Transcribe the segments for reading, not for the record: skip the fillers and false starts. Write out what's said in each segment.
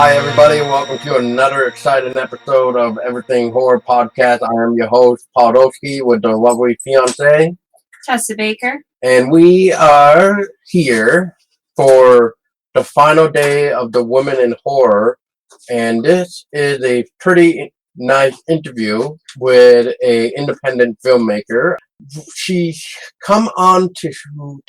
Hi, everybody. Welcome to another exciting episode of Everything Horror Podcast. I am your host, Paul Dosky, with the lovely fiance, Tessa Baker. And we are here for the final day of the Women in Horror. And this is a pretty nice interview with an independent filmmaker. She's come on to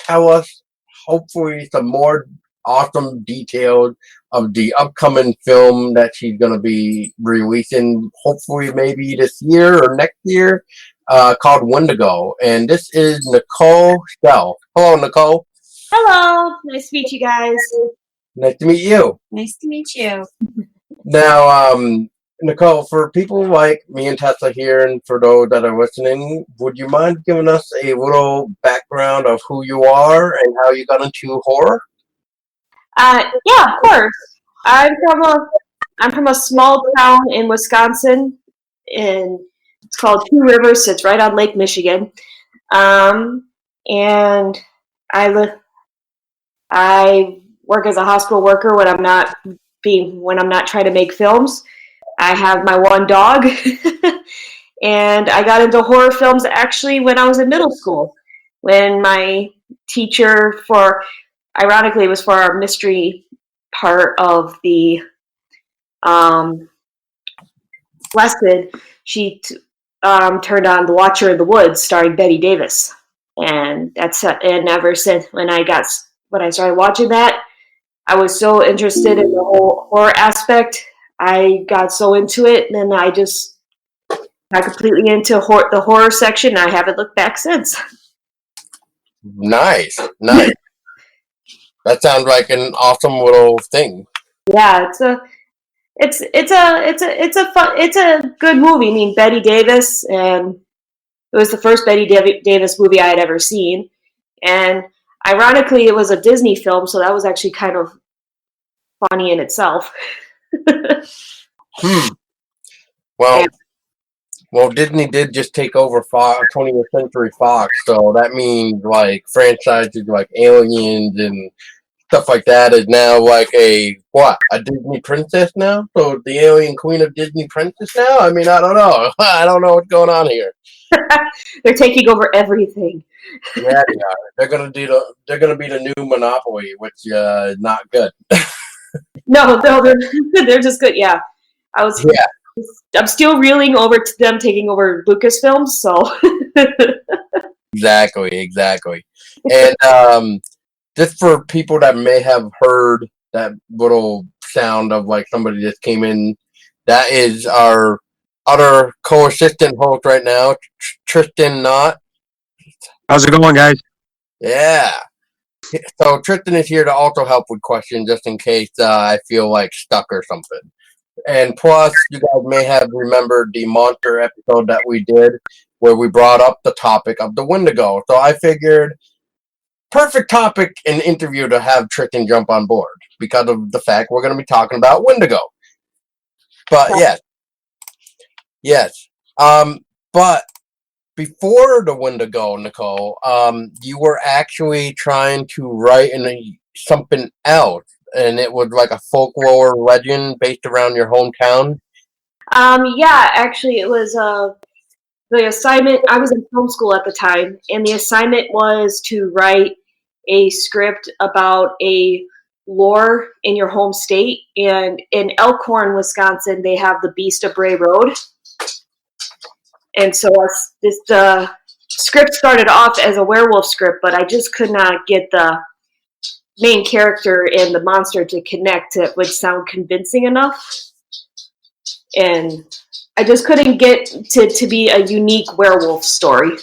tell us, hopefully, some more awesome details of the upcoming film that she's going to be releasing, hopefully maybe this year or next year, called Wendigo. And this is Nicole Sell. Hello, Nicole. Hello. Nice to meet you guys. Nice to meet you. Nice to meet you. Now, Nicole, for people like me and Tessa here, and for those that are listening, would you mind giving us a little background of who you are and how you got into horror? Yeah, of course. I'm from a small town in Wisconsin, and it's called Two Rivers. It's right on Lake Michigan, and I work as a hospital worker when I'm not trying to make films. I have my one dog, and I got into horror films actually when I was in middle school, when my teacher ironically, it was for our mystery part of the lesson. She turned on The Watcher in the Woods, starring Bette Davis, and and ever since when I started watching that, I was so interested in the whole horror aspect. I got so into it, and then I got completely into the horror section. And I haven't looked back since. Nice. That sounds like an awesome little thing. Yeah, it's a good movie. I mean, Bette Davis, and it was the first Bette Davis movie I had ever seen. And ironically, it was a Disney film, so that was actually kind of funny in itself. Well, Disney did just take over 20th Century Fox, so that means like franchises like Aliens and stuff like that is now like a Disney princess now? So the alien queen of Disney princess now? I mean, I don't know. I don't know what's going on here. They're taking over everything. Yeah, they are. They're gonna be the new Monopoly, which is not good. No, they're just good. Yeah, I'm still reeling over to them taking over Lucasfilms. So exactly. And just for people that may have heard that little sound of like somebody just came in, that is our other co-assistant host right now, Tristan Knott. How's it going, guys? Yeah. So Tristan is here to also help with questions just in case I feel like stuck or something. And plus, you guys may have remembered the monster episode that we did where we brought up the topic of the Wendigo. So I figured perfect topic and interview to have Tristan jump on board because of the fact we're going to be talking about Wendigo. But yes. But before the Wendigo, Nicole, you were actually trying to write something else, and it was like a folklore legend based around your hometown. Yeah, actually, it was the assignment. I was in film school at the time, and the assignment was to write a script about a lore in your home state. And in Elkhorn, Wisconsin, they have the Beast of Bray Road. And so the script started off as a werewolf script, but I just could not get the main character and the monster to connect. It would sound convincing enough. And I just couldn't get to be a unique werewolf story.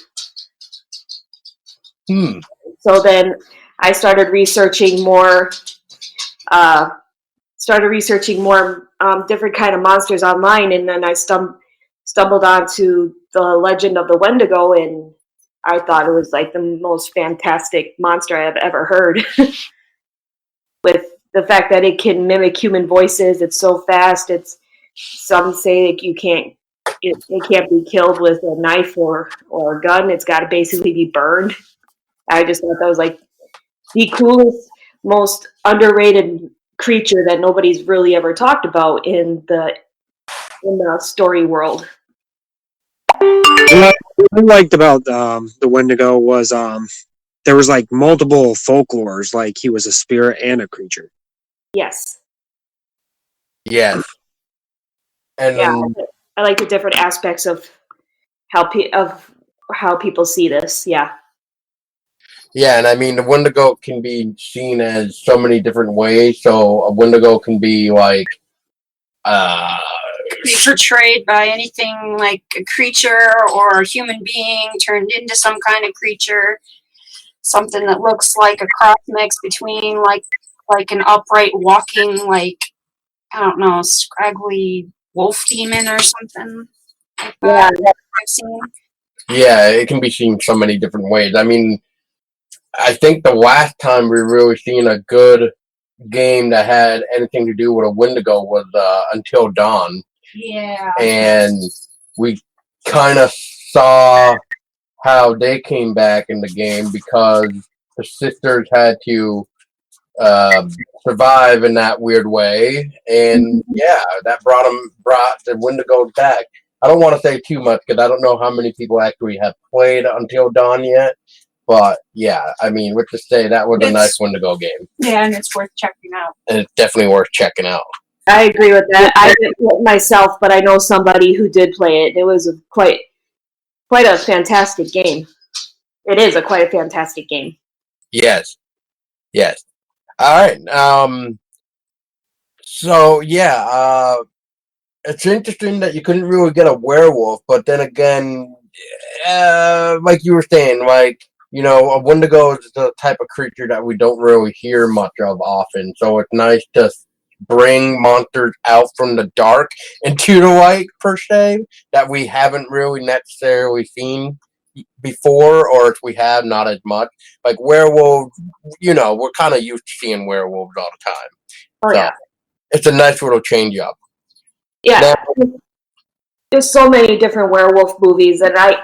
So then I started researching more different kind of monsters online, and then I stumbled onto the legend of the Wendigo, and I thought it was like the most fantastic monster I have ever heard. With the fact that it can mimic human voices, it's so fast. Some say it can't be killed with a knife or a gun. It's got to basically be burned. I just thought that was like the coolest, most underrated creature that nobody's really ever talked about in the story world. What I liked about the Wendigo was there was like multiple folklores, like he was a spirit and a creature. Yes. Yes. And yeah, I like the different aspects of how people see this. Yeah. Yeah, and I mean, the Wendigo can be seen as so many different ways. So a Wendigo can be like, be portrayed by anything like a creature or a human being turned into some kind of creature. Something that looks like a cross mix between like an upright walking, like, I don't know, scraggly wolf demon or something like that. Yeah. I've seen. Yeah, it can be seen so many different ways. I mean, I think the last time we really seen a good game that had anything to do with a Wendigo was Until Dawn. Yeah. And we kind of saw how they came back in the game because the sisters had to survive in that weird way. And yeah, that brought the Wendigo back. I don't want to say too much because I don't know how many people actually have played Until Dawn yet. But yeah, I mean, let's just say that was a nice Wendigo game. Yeah, and it's worth checking out. And it's definitely worth checking out. I agree with that. I didn't play it myself, but I know somebody who did play it. It was quite a fantastic game. It is quite a fantastic game. Yes. All right. So yeah, it's interesting that you couldn't really get a werewolf, but then again, like you were saying, like, you know, a Wendigo is the type of creature that we don't really hear much of often. So it's nice to bring monsters out from the dark into the light, per se, that we haven't really necessarily seen before, or if we have, not as much. Like werewolves, you know, we're kind of used to seeing werewolves all the time. Oh, so yeah. It's a nice little change up. Yeah. There's so many different werewolf movies, and I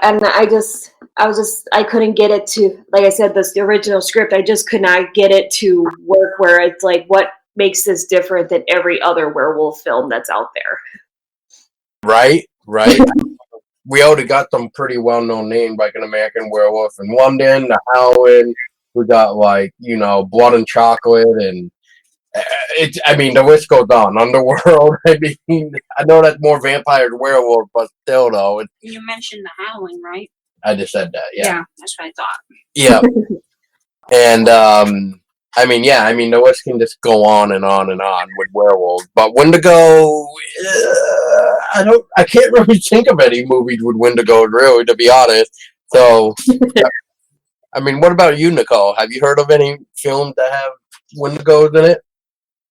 couldn't get it to, like I said, the original script, I just could not get it to work where it's like, what makes this different than every other werewolf film that's out there? Right. We already got some pretty well-known names, like An American Werewolf in London, The Howling. We got, like, you know, Blood and Chocolate, and I mean, the list goes on. Underworld. I mean, I know that's more vampires and werewolves, but still, though. You mentioned The Howling, right? I just said that. Yeah, that's what I thought. Yeah, and I mean, the list can just go on and on and on with werewolves. But Wendigo, I can't really think of any movies with Wendigo, really, to be honest. So, I mean, what about you, Nicole? Have you heard of any films that have Wendigos in it?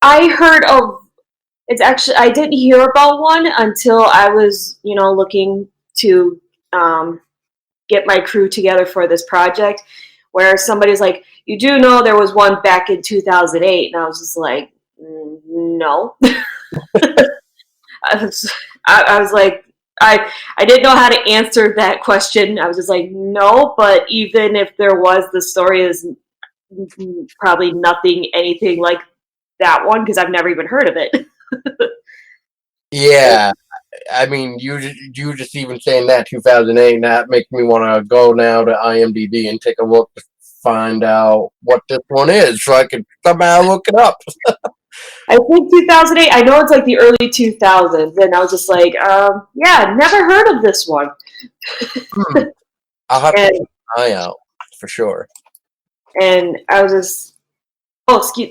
I heard of, I didn't hear about one until I was, looking to get my crew together for this project, where somebody's like, you do know there was one back in 2008, and I was just like, no. I was like, I didn't know how to answer that question. I was just like, no, but even if there was, the story is probably anything like that one, because I've never even heard of it. Yeah, I mean, you just even saying that 2008, that makes me want to go now to IMDb and take a look to find out what this one is so I can somehow look it up. I think 2008. I know it's like the early 2000s, and I was just like, yeah, never heard of this one. I'll have to And, keep an eye out for sure. and I was just,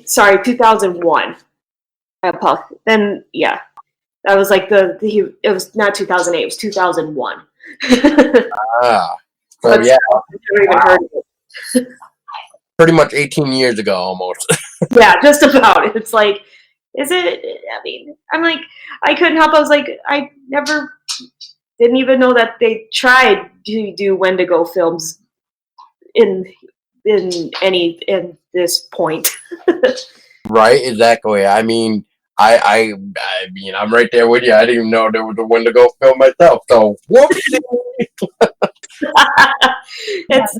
sorry, 2001. I apologize. Then, yeah, that was like it was not 2008, it was 2001. Ah, so But yeah, still, I've never even heard of it. pretty mumuch 18 years ago almost. Yeah, just about. It's like, is it? I mean, I'm like, I couldn't help. I was like, I never didn't even know that they tried to do Wendigo films in this point. Right, exactly. I mean, I mean, I'm right there with you. I didn't even know there was a Wendigo film myself. So, whoopsie. It's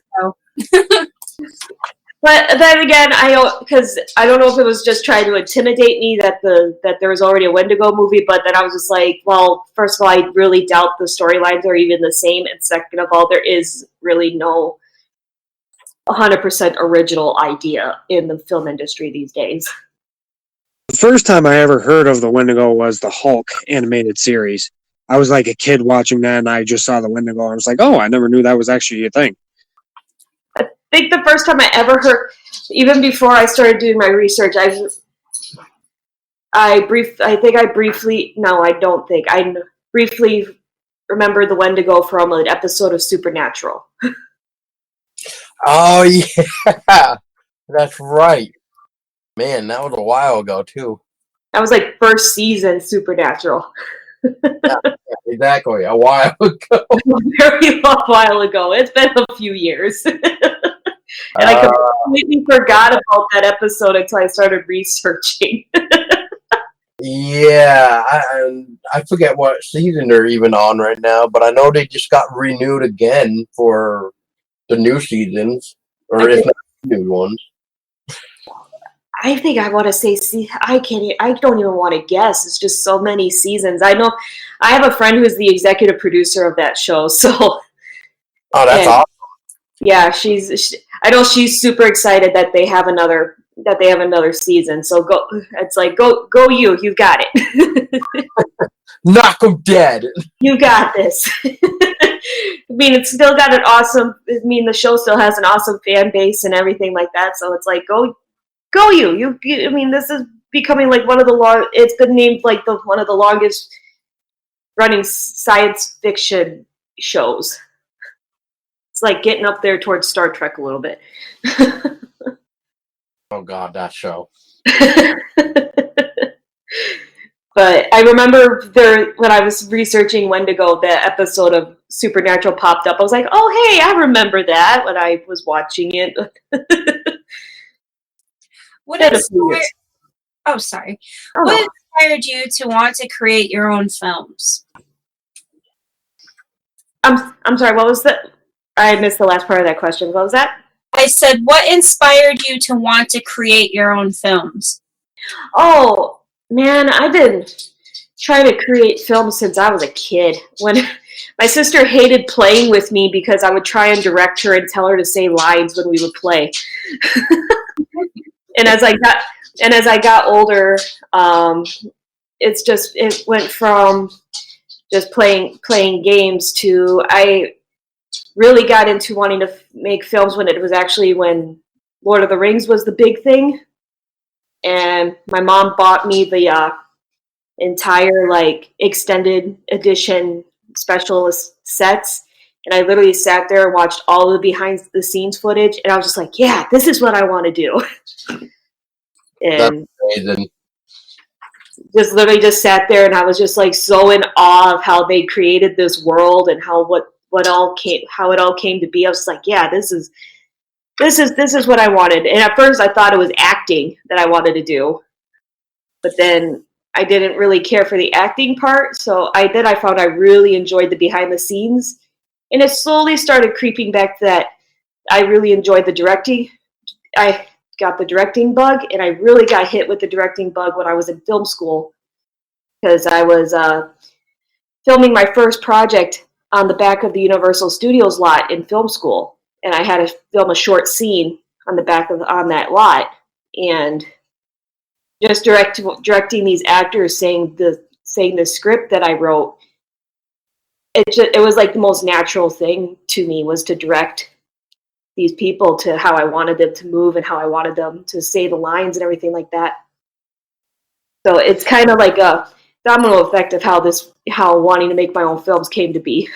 But then again, because I don't know if it was just trying to intimidate me that there was already a Wendigo movie, but then I was just like, well, first of all, I really doubt the storylines are even the same, and second of all, there is really no 100% original idea in the film industry these days. The first time I ever heard of the Wendigo was the Hulk animated series. I was like a kid watching that, and I just saw the Wendigo, and I was like, oh, I never knew that was actually a thing. I think the first time I ever heard, even before I started doing my research, I briefly remember the Wendigo from an episode of Supernatural. Oh yeah, that's right. Man, that was a while ago too. That was like first season Supernatural. Yeah, exactly, a while ago. A very long while ago. It's been a few years. And I completely forgot about that episode until I started researching. Yeah, I forget what season they're even on right now, but I know they just got renewed again for the new seasons, or if not new ones. I think I want to say, I don't even want to guess. It's just so many seasons. I know I have a friend who is the executive producer of that show, so. Oh, that's awesome. Yeah, I know she's super excited that they have another season. So go you've got it. Knock them dead. You got this. I mean, it's still got an awesome. I mean, the show still has an awesome fan base and everything like that. So it's like go you. I mean, this is becoming like one of the It's been named like one of the longest running science fiction shows. It's like getting up there towards Star Trek a little bit. Oh God, that show. But I remember when I was researching Wendigo, the episode of Supernatural popped up. I was like, oh, hey, I remember that when I was watching it. What inspired you to want to create your own films? I'm sorry, what was that? I missed the last part of that question. What was that? I said, what inspired you to want to create your own films? Oh, man, I've been trying to create films since I was a kid. When my sister hated playing with me because I would try and direct her and tell her to say lines when we would play. And as I got older, it went from just playing games to I really got into wanting to make films when Lord of the Rings was the big thing. And my mom bought me the entire extended edition specialist sets, and I literally sat there and watched all of the behind the scenes footage, and I was just like, yeah, this is what I want to do. And that's amazing. just literally just sat there, and I was just like so in awe of how they created this world and how it all came to be. I was like, yeah, this is what I wanted. And at first I thought it was acting that I wanted to do, but then I didn't really care for the acting part. So I found I really enjoyed the behind the scenes, and it slowly started creeping back that I really enjoyed the directing. I got the directing bug, and I really got hit with the directing bug when I was in film school, because I was filming my first project on the back of the Universal Studios lot in film school, and I had to film a short scene on the back of on that lot, and just directing these actors saying the script that I wrote. It was like the most natural thing to me was to direct these people to how I wanted them to move and how I wanted them to say the lines and everything like that. So it's kind of like a domino effect of how wanting to make my own films came to be.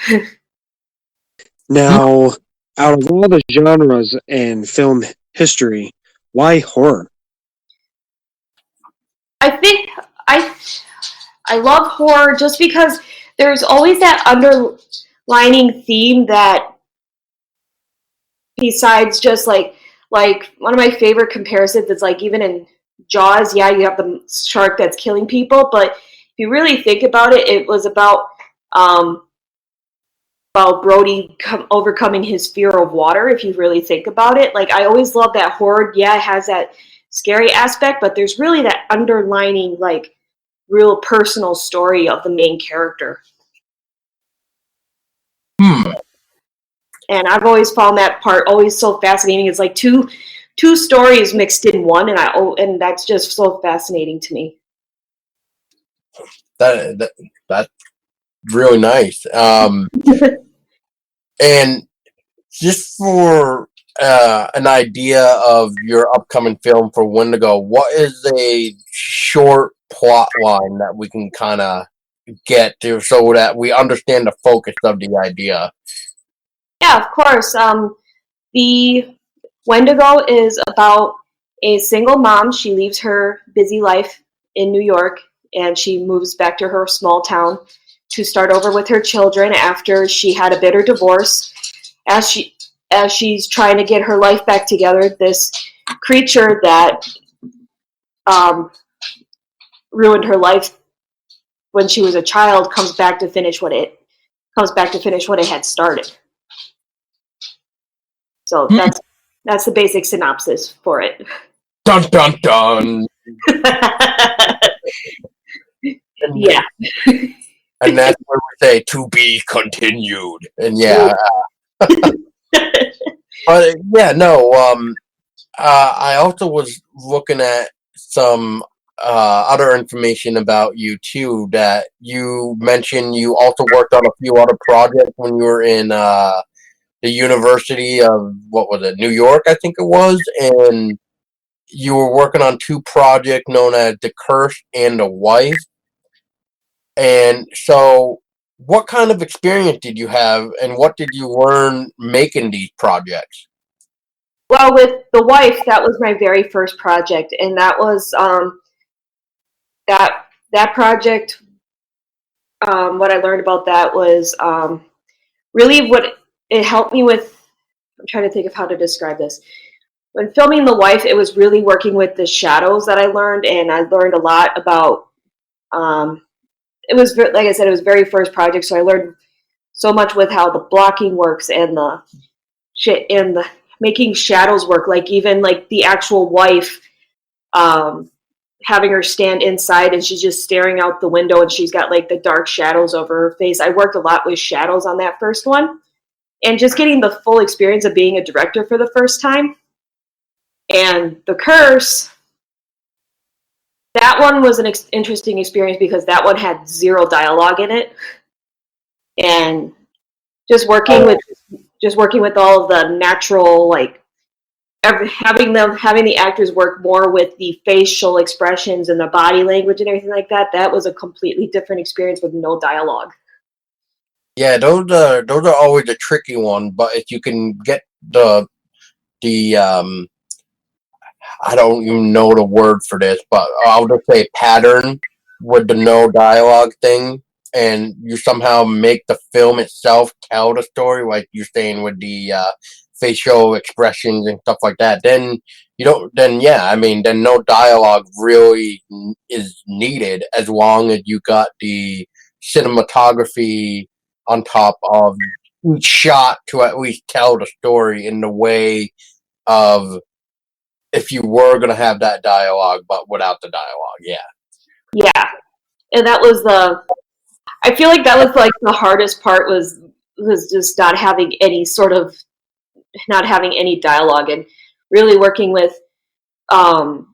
Now, out of all the genres in film history, why horror? I think I love horror just because there's always that underlining theme that, besides just like one of my favorite comparisons is like even in Jaws, yeah, you have the shark that's killing people, but if you really think about it, it was about Brody overcoming his fear of water. If you really think about it, like I always love that horror. Yeah, it has that scary aspect, but there's really that underlining like real personal story of the main character. And I've always found that part always so fascinating. It's like two stories mixed in one, and that's just so fascinating to me. That's really nice. And just for an idea of your upcoming film for Wendigo, what is a short plot line that we can kind of get to so that we understand the focus of the idea? Yeah, of course. The Wendigo is about a single mom. She leaves her busy life in New York and she moves back to her small town to start over with her children after she had a bitter divorce. As she's trying to get her life back together, this creature that ruined her life when she was a child comes back to finish what it had started. So that's the basic synopsis for it. Dun dun dun. Yeah. And that's where we say to be continued. And yeah. But yeah, no. I also was looking at some other information about you too. That you mentioned you also worked on a few other projects when you were in the University of what was it, New York, I think it was, and you were working on two projects known as The Curse and The Wife. And so, what kind of experience did you have, and what did you learn making these projects? Well, with The Wife, that was my very first project, and that was that project. What I learned about that was really what it helped me with. I'm trying to think of how to describe this. When filming The Wife, it was really working with the shadows that I learned, and I learned a lot about. It was, like I said, it was very first project, so I learned so much with how the blocking works and the shit and the making shadows work. Like even like the actual wife, having her stand inside and she's just staring out the window and she's got like the dark shadows over her face. I worked a lot with shadows on that first one, and just getting the full experience of being a director for the first time. And The Curse, that one was an interesting experience because that one had zero dialogue in it, and just working with all of the natural, like having the actors work more with the facial expressions and the body language and everything like that. That was a completely different experience with no dialogue. Yeah, those are always a tricky one. But if you can get the I don't even know the word for this, but I'll just say pattern with the no dialogue thing, and you somehow make the film itself tell the story, like you're saying with the facial expressions and stuff like that. Then you don't. Then yeah, I mean, then no dialogue really is needed as long as you got the cinematography on top of each shot to at least tell the story in the way of if you were going to have that dialogue, but without the dialogue. Yeah, and that was I feel like that was like the hardest part was just not having any dialogue. And really working with the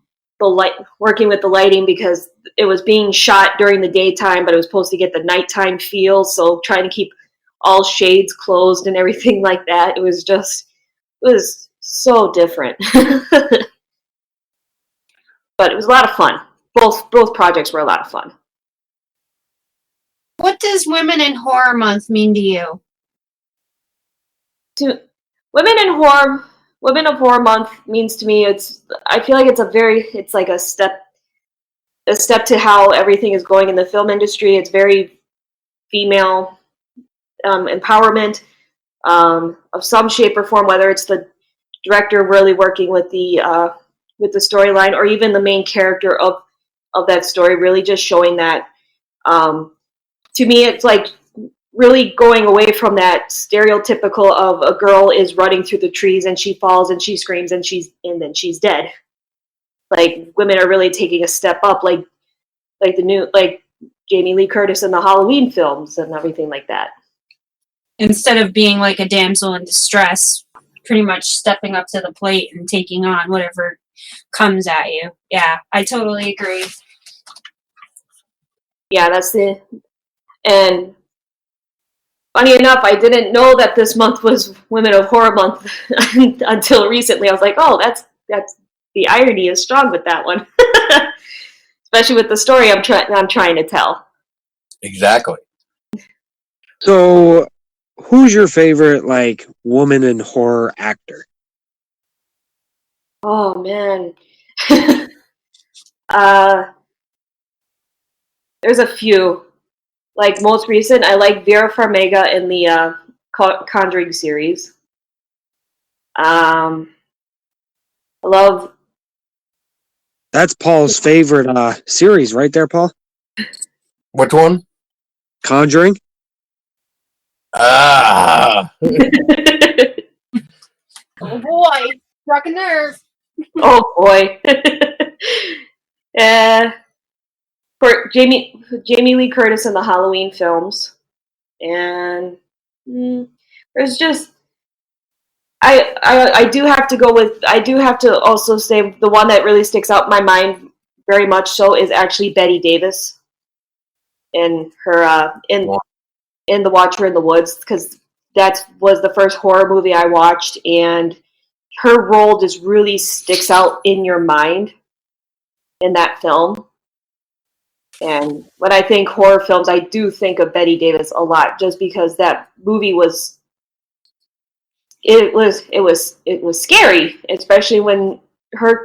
lighting, because it was being shot during the daytime, but it was supposed to get the nighttime feel. So trying to keep all shades closed and everything like that. It was so different. But it was a lot of fun. Both projects were a lot of fun. What does Women in Horror Month mean to you? Women of Horror Month means to me, I feel like it's like a step to how everything is going in the film industry. It's very female empowerment of some shape or form, whether it's the director really working with the storyline, or even the main character of that story really just showing that. To me, it's like really going away from that stereotypical of a girl is running through the trees and she falls and she screams and then she's dead. Like, women are really taking a step up, like Jamie Lee Curtis in the Halloween films and everything like that. Instead of being like a damsel in distress, pretty much stepping up to the plate and taking on whatever comes at you. Yeah, I totally agree. Yeah, and funny enough, I didn't know that this month was Women of Horror Month until recently. I was like, oh, that's the irony is strong with that one. Especially with the story I'm trying to tell. Exactly. So, who's your favorite, like, woman in horror actor? Oh, man. There's a few. Like, most recent, I like Vera Farmiga in the Conjuring series. I love... That's Paul's favorite series, right there, Paul? Which one? Conjuring? Ah. Oh boy, struck a nerve. Oh boy. For Jamie Lee Curtis in the Halloween films, and there's just I do have to also say the one that really sticks out in my mind very much so is actually Bette Davis in her in The Watcher in the Woods, because that was the first horror movie I watched, and her role just really sticks out in your mind in that film. And when I think horror films, I do think of Bette Davis a lot, just because that movie was scary, especially when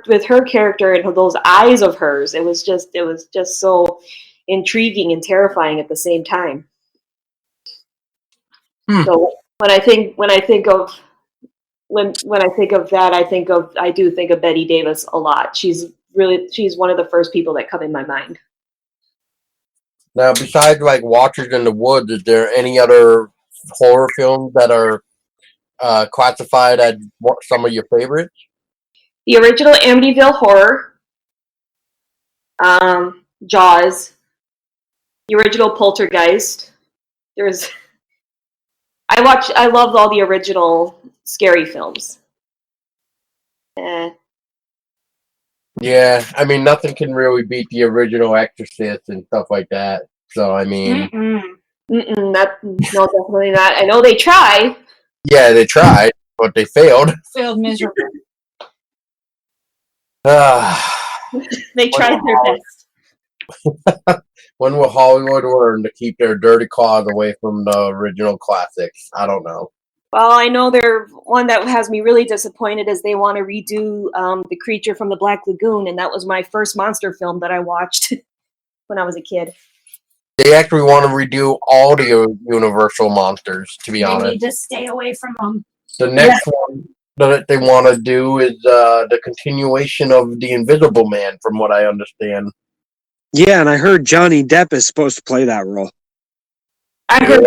with her character and those eyes of hers. It was just so intriguing and terrifying at the same time. So when I think of that, I do think of Bette Davis a lot. She's one of the first people that come in my mind. Now, besides like Watchers in the Woods, is there any other horror films that are classified as some of your favorites? The original Amityville Horror, Jaws, the original Poltergeist. I loved all the original scary films. Yeah, I mean, nothing can really beat the original Exorcist and stuff like that. So, I mean... No, definitely not. I know they try. Yeah, they tried, but they failed. Failed miserably. They tried their best. When will Hollywood learn to keep their dirty claws away from the original classics? I don't know. Well, I know one that has me really disappointed is they want to redo The Creature from the Black Lagoon, and that was my first monster film that I watched when I was a kid. They actually want to redo all the Universal monsters, to be honest. They need to stay away from them. The next one that they want to do is the continuation of The Invisible Man, from what I understand. Yeah, and I heard Johnny Depp is supposed to play that role. I heard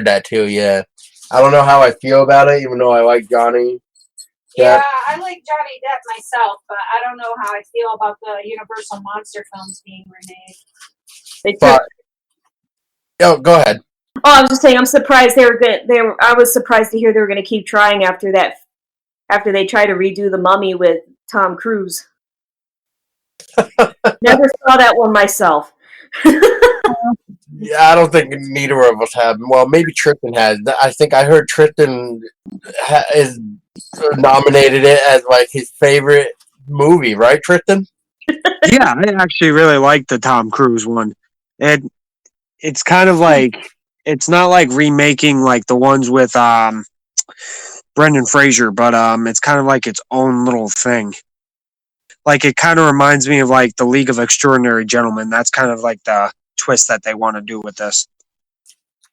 that too, yeah. I don't know how I feel about it, even though I like Johnny. Yeah, I like Johnny Depp myself, but I don't know how I feel about the Universal monster films being remade. Go ahead. Oh, I was just saying, I'm surprised I was surprised to hear they were gonna keep trying after that after they try to redo The Mummy with Tom Cruise. Never saw that one myself. Yeah, I don't think neither of us have. Well, maybe Tristan has. I think I heard Tristan is nominated it as like his favorite movie, right, Tristan? Yeah, I actually really like the Tom Cruise one. It's kind of like it's not like remaking like the ones with Brendan Fraser, but it's kind of like its own little thing. Like it kind of reminds me of like the League of Extraordinary Gentlemen. That's kind of like the twist that they want to do with this.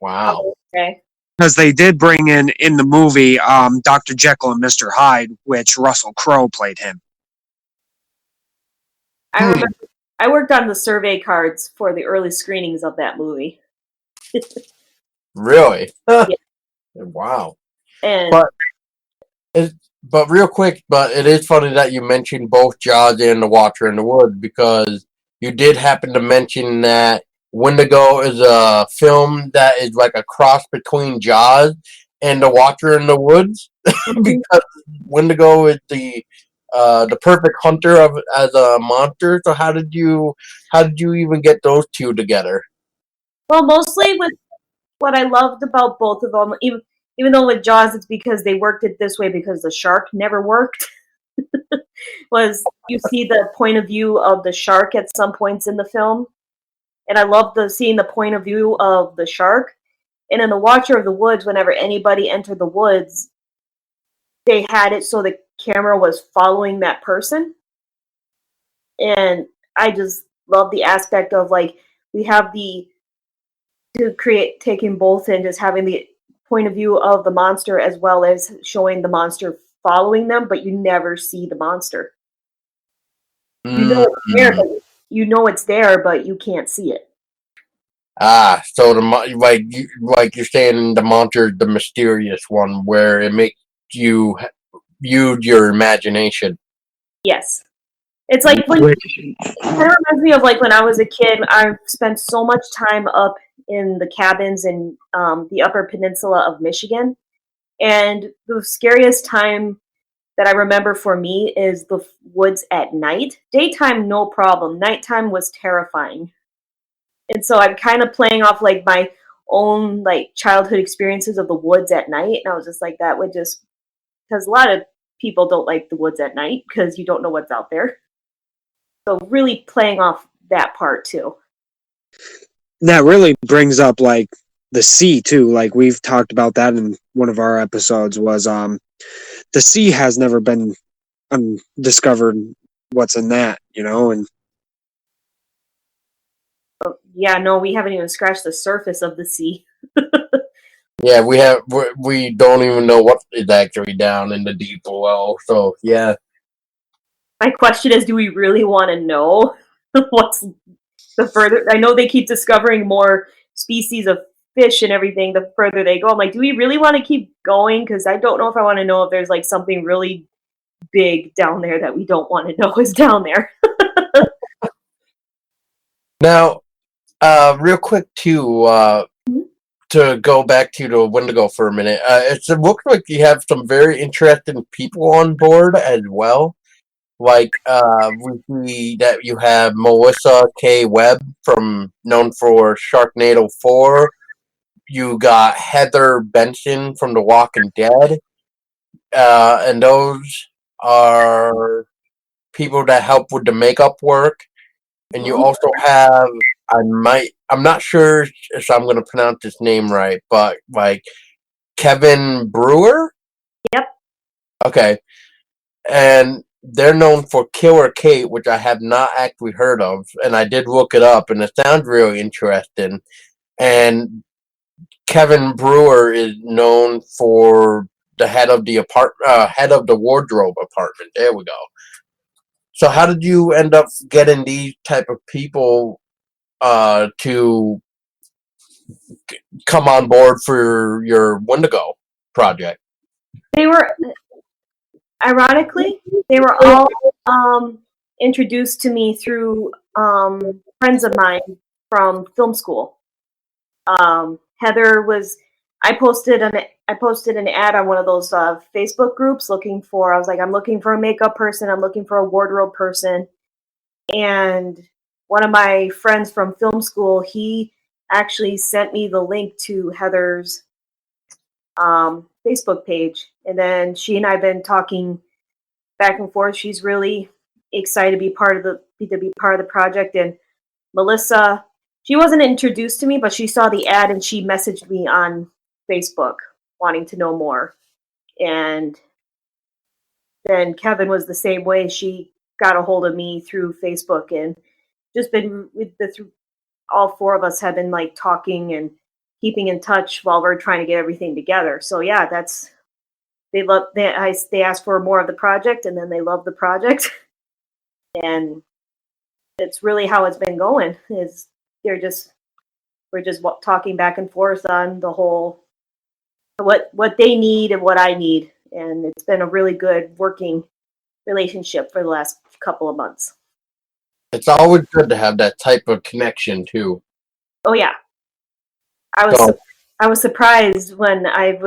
Wow. Okay. Because they did bring in the movie Dr. Jekyll and Mr. Hyde, which Russell Crowe played him. I remember I worked on the survey cards for the early screenings of that movie. Really? Yeah. Wow. And But real quick, but it is funny that you mentioned both Jaws and The Watcher in the Woods, because you did happen to mention that Wendigo is a film that is like a cross between Jaws and The Watcher in the Woods, because Wendigo is the perfect hunter of as a monster. So how did you even get those two together? well, mostly with what I loved about both of them, even though with Jaws it's because they worked it this way because the shark never worked. Was you see the point of view of the shark at some points in the film, and I loved seeing the point of view of the shark. And in The Watcher of the Woods, whenever anybody entered the woods, they had it so the camera was following that person. And I just love the aspect of like we have the to create taking both and just having the point of view of the monster as well as showing the monster following them, but you never see the monster. You know it's there, but it's there, but you can't see it. Ah, so like you're saying, the monster, the mysterious one, where it makes you use your imagination. Yes. It's like when it kind of reminds me of like when I was a kid. I spent so much time up in the cabins in the Upper Peninsula of Michigan, and the scariest time that I remember for me is the woods at night. Daytime, no problem. Nighttime was terrifying. And so I'm kind of playing off like my own like childhood experiences of the woods at night. And I was just like, that would just, because a lot of people don't like the woods at night because you don't know what's out there. So really playing off that part too. That really brings up like the sea too. Like we've talked about that in one of our episodes. Was the sea has never been discovered what's in that, and Yeah, no, we haven't even scratched the surface of the sea. Yeah, we don't even know what is actually down in the deep below. So yeah, My question is, do we really want to know what's the further? I know they keep discovering more species of fish and everything the further they go. I'm like, do we really want to keep going? Because I don't know if I want to know if there's like something really big down there that we don't want to know is down there. now, real quick too, to go back to the Wendigo for a minute. It looks like you have some very interesting people on board as well. Like we see that you have Melissa K. Webb known for Sharknado 4. You got Heather Benson from The Walking Dead, and those are people that help with the makeup work. And you also have I'm not sure if I'm going to pronounce this name right, but like Kevynn Brewer. Yep. Okay, and they're known for Killer Kate, which I have not actually heard of, and I did look it up, and it sounds really interesting. And Kevynn Brewer is known for the head of the head of the wardrobe apartment. There we go. So, how did you end up getting these type of people to come on board for your Wendigo project? They were, ironically, they were all introduced to me through friends of mine from film school. Heather was, I posted an ad on one of those Facebook groups I'm looking for a makeup person, I'm looking for a wardrobe person, and one of my friends from film school, he actually sent me the link to Heather's Facebook page, and then she and I've been talking back and forth. She's really excited to be part of the project, and Melissa, she wasn't introduced to me, but she saw the ad and she messaged me on Facebook wanting to know more. And then Kevynn was the same way. She got a hold of me through Facebook, and just been all four of us have been like talking and keeping in touch while we're trying to get everything together. So yeah, they asked for more of the project, and then they love the project. And it's really how it's been going. Is we're just talking back and forth on the whole what they need and what I need, and it's been a really good working relationship for the last couple of months. It's always good to have that type of connection too. Oh yeah, I was surprised when I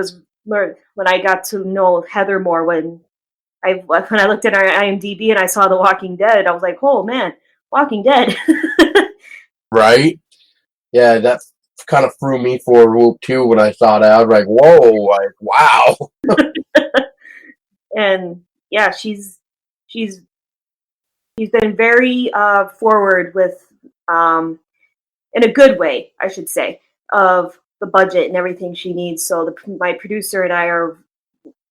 got to know Heather more when I looked at our IMDb and I saw The Walking Dead. I was like, oh man, Walking Dead. Right? Yeah, that kind of threw me for a loop too when I saw that. I was like, whoa, like, wow. And yeah, she's been very forward with in a good way, I should say, of the budget and everything she needs. So my producer and I are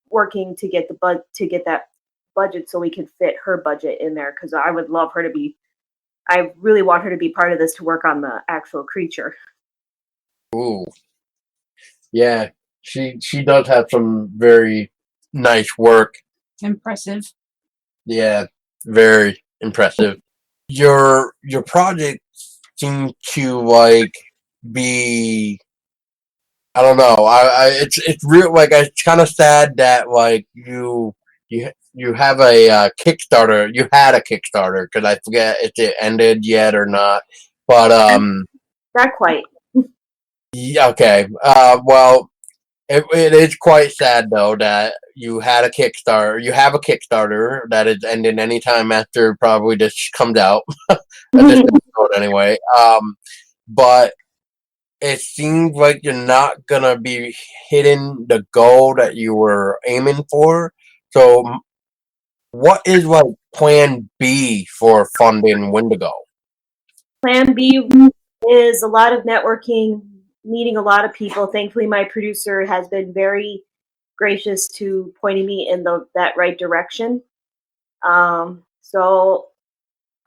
working to get that budget so we can fit her budget in there, because I would love her to be. I really want her to be part of this to work on the actual creature. Ooh. Yeah, she does have some very nice work. Impressive. Yeah, very impressive. Your project seems to like be, I don't know. It's real. Like, it's kind of sad that like you have a Kickstarter. You had a Kickstarter, because I forget if it ended yet or not. But Not quite. yeah, okay. Well, it is quite sad though that you had a Kickstarter. You have a Kickstarter that is ending anytime after probably this comes out. At this episode anyway. But it seems like you're not gonna be hitting the goal that you were aiming for. So, what is like Plan B for funding Wendigo? Plan B is a lot of networking, meeting a lot of people. Thankfully, my producer has been very gracious to pointing me in that right direction. So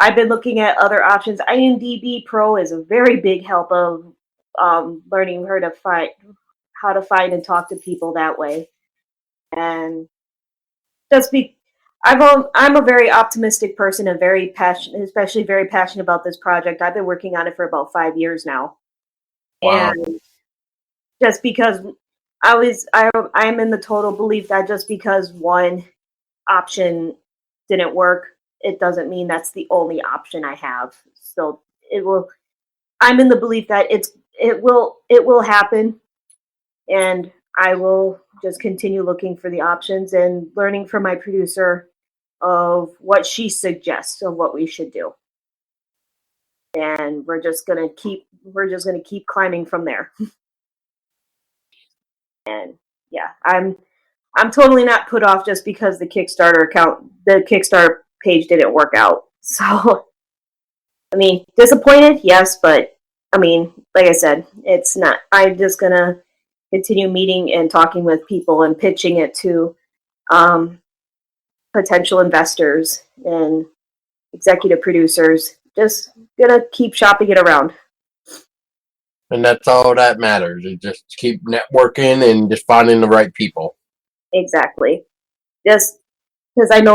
I've been looking at other options. IMDb Pro is a very big help of learning how to find and talk to people that way. And just be, I'm a very optimistic person and very passionate, especially very passionate about this project. I've been working on it for about 5 years now. Wow. And just because I'm in the total belief that just because one option didn't work, it doesn't mean that's the only option I have. So I'm in the belief that it will happen, and I will just continue looking for the options and learning from my producer of what she suggests of what we should do. And we're just gonna keep climbing from there. And yeah, I'm totally not put off just because the Kickstarter page didn't work out. So I mean, disappointed, yes, but I mean, like I said, it's not. I'm just gonna continue meeting and talking with people and pitching it to potential investors and executive producers. Just gonna keep shopping it around. And that's all that matters. Is just keep networking and just finding the right people. Exactly. Just because sadly,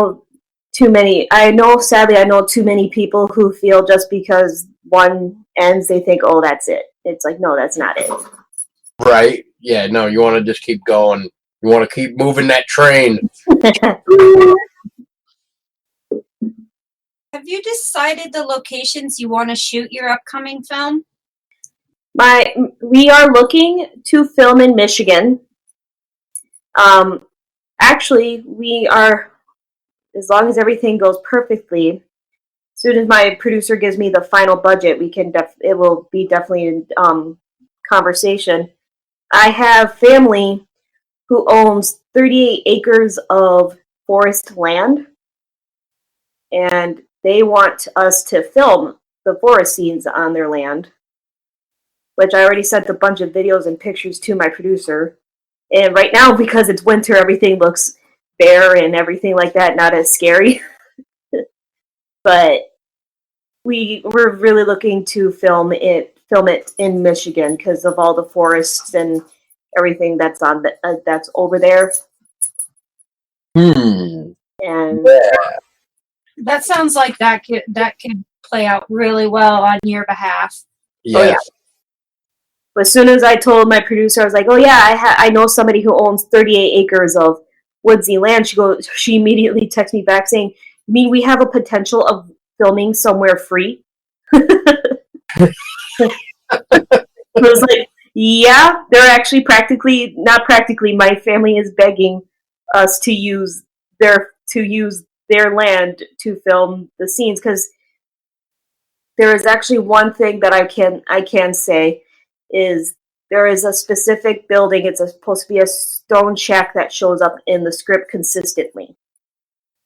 I know too many people who feel just because one ends, they think, oh, that's it. It's like, no, that's not it. Right? Yeah, no, you want to just keep going. You want to keep moving that train. Have you decided the locations you want to shoot your upcoming film? We are looking to film in Michigan. Actually, we are, as long as everything goes perfectly, as soon as my producer gives me the final budget, it will be definitely in conversation. I have family who owns 38 acres of forest land, and they want us to film the forest scenes on their land, which I already sent a bunch of videos and pictures to my producer. And right now, because it's winter, everything looks bare and everything like that, not as scary. But we're really looking to film it in Michigan because of all the forests and everything that's that's over there. And That sounds like that could play out really well on your behalf. yes. Oh, yeah. But as soon as I told my producer, I was like, "Oh yeah, I know somebody who owns 38 acres of woodsy land." She immediately texted me back saying, "You mean we have a potential of filming somewhere free?" I was like, "Yeah, they're actually not practically. My family is begging us to use their land to film the scenes because there is actually one thing that I can say." Is there is a specific building, it's supposed to be a stone shack that shows up in the script consistently.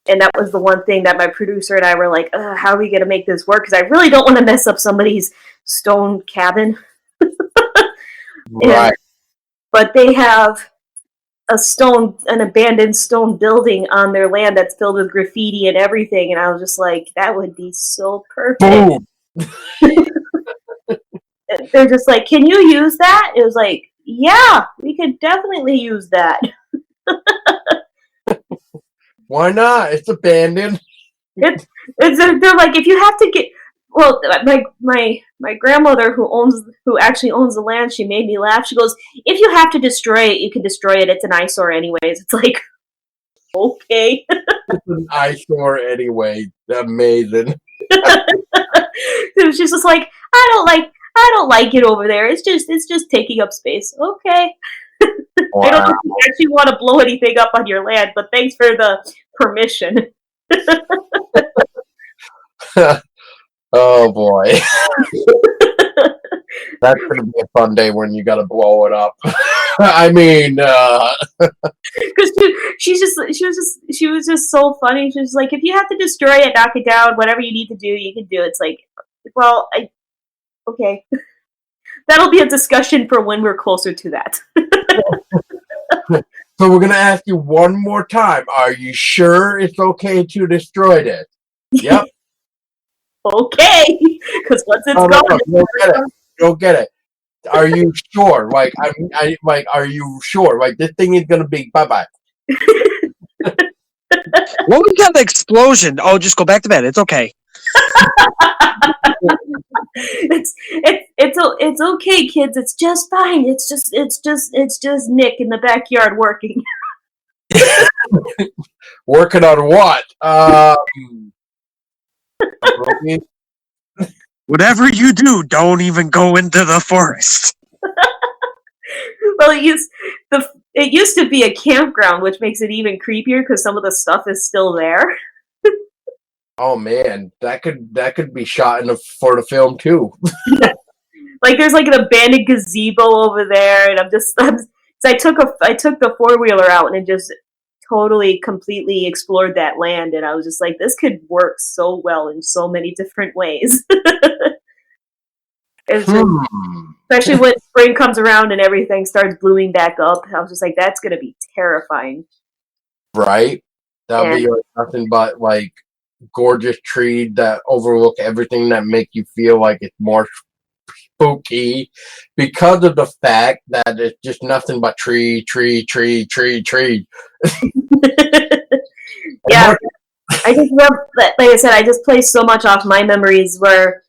And that was the one thing that my producer and I were like, how are we going to make this work? Because I really don't want to mess up somebody's stone cabin. Right. But they have an abandoned stone building on their land that's filled with graffiti and everything. And I was just like, that would be so perfect. Boom. They're just like, can you use that? It was like, yeah, we could definitely use that. Why not? It's abandoned. They're like, if you have to get, well, my grandmother who actually owns the land, she made me laugh. She goes, if you have to destroy it, you can destroy it. It's an eyesore anyways. It's like, okay. It's an eyesore anyway. Amazing. It was just like, I don't like it over there. It's just taking up space. Okay. Wow. I don't think you actually want to blow anything up on your land, but thanks for the permission. Oh boy. That's gonna be a fun day when you gotta blow it up. I mean, because she was just so funny. She was like, if you have to destroy it, knock it down, whatever you need to do, you can do. It's like, well, okay. That'll be a discussion for when we're closer to that. so we're gonna ask you one more time. Are you sure it's okay to destroy this? Yep. Okay, because once it's gone, you don't get it. Are you sure? Like, are you sure? Like, this thing is gonna be bye. What was that explosion? Oh, just go back to bed. It's okay. it's okay, kids. It's just fine. It's just Nick in the backyard working. Working on what? Whatever you do, don't even go into the forest. Well, it used to be a campground, which makes it even creepier because some of the stuff is still there. Oh man, that could be shot for the film too. Like there's like an abandoned gazebo over there, and I took the 4-wheeler out and it just totally completely explored that land, and I was just like, this could work so well in so many different ways. Especially when spring comes around and everything starts blooming back up. I was just like, that's gonna be terrifying. Right? That'll be like nothing but like gorgeous trees that overlook everything, that make you feel like it's more spooky because of the fact that it's just nothing but tree. Yeah, I just remember that, like I said, I just play so much off my memories where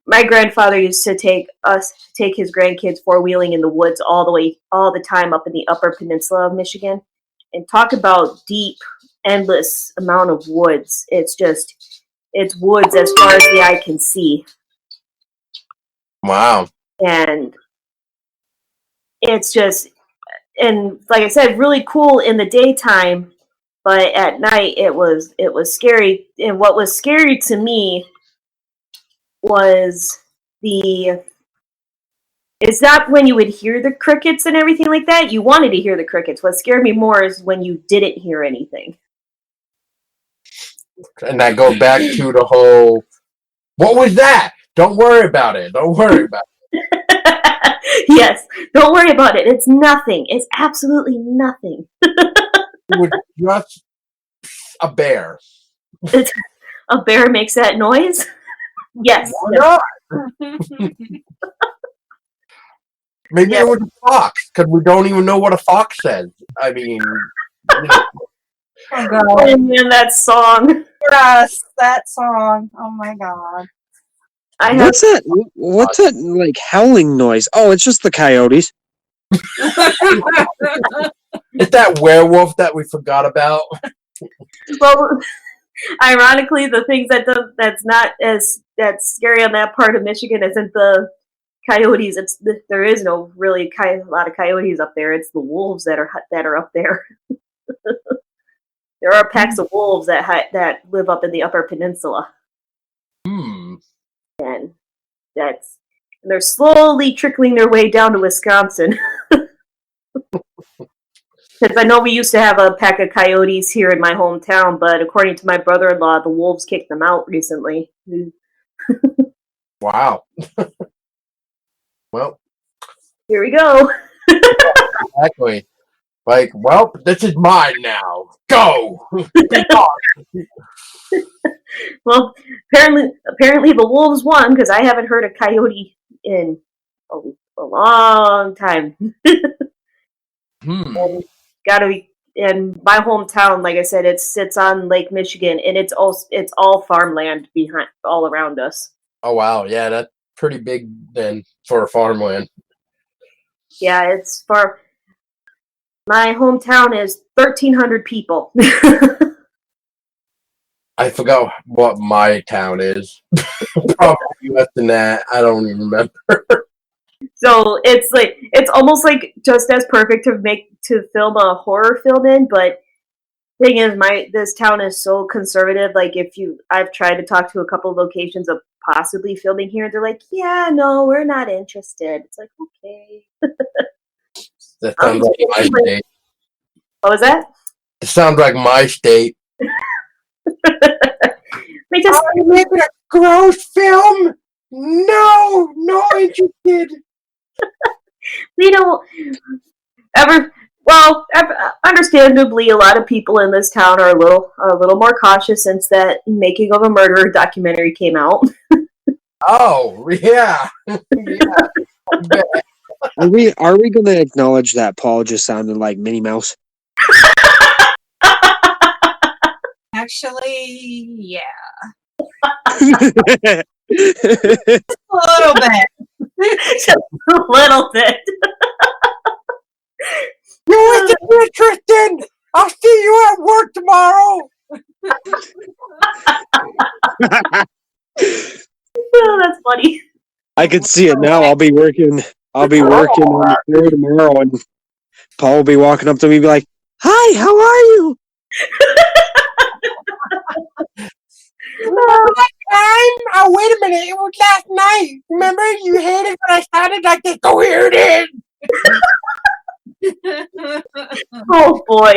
my grandfather used to take his grandkids 4-wheeling in the woods all the time up in the Upper Peninsula of Michigan, and talk about deep, endless amount of woods. It's woods as far as the eye can see. Wow. and it's just, and like I said, really cool in the daytime, but at night it was scary. And what was scary to me was it's not when you would hear the crickets and everything like that. You wanted to hear the crickets. What scared me more is when you didn't hear anything. And that goes back to the whole, what was that? Don't worry about it. Don't worry about it. Yes, don't worry about it. It's nothing. It's absolutely nothing. It was just a bear. A bear makes that noise? Yes. Why not? Maybe it was a fox, because we don't even know what a fox says. I mean, you know. Oh god. Oh man, that song. Yes, that song. Oh my god. What's that? What's that like howling noise? Oh, it's just the coyotes. It's that werewolf that we forgot about. Well, ironically, the things that's not as that's scary on that part of Michigan isn't the coyotes. There is no really a lot of coyotes up there. It's the wolves that are up there. There are packs of wolves that live up in the Upper Peninsula, and they're slowly trickling their way down to Wisconsin. Because I know we used to have a pack of coyotes here in my hometown, but according to my brother-in-law, the wolves kicked them out recently. Wow. Well, Here we go. exactly. Like, well, this is mine now. Go. Be gone. Well, apparently the wolves won because I haven't heard a coyote in a long time. Gotta be in my hometown. Like I said, it sits on Lake Michigan, and it's all farmland behind all around us. Oh wow, yeah, that's pretty big then for a farmland. Yeah, it's far. My hometown is 1,300 people. I forgot what my town is. Probably less than that. I don't even remember. So it's almost like just as perfect to film a horror film in, but thing is this town is so conservative. Like I've tried to talk to a couple of locations of possibly filming here, they're like, yeah, no, we're not interested. It's like, okay. That sounds like my state. What was that? It sounds like my state. They just Are you making a gross film? No interested. we don't ever. Well, understandably, a lot of people in this town are a little more cautious since that Making of a Murderer documentary came out. Oh yeah. Yeah. Are we going to acknowledge that Paul just sounded like Minnie Mouse? Actually, yeah. I A little bit. Just a little bit. You wasn't interested. I'll see you at work tomorrow. Oh, that's funny. could see it now. I'll be working on the floor tomorrow, and Paul will be walking up to me and be like, "Hi, how are you?" Oh, wait a minute. It was last night. Remember, you hated when I sounded like this. Go here it is. Oh boy.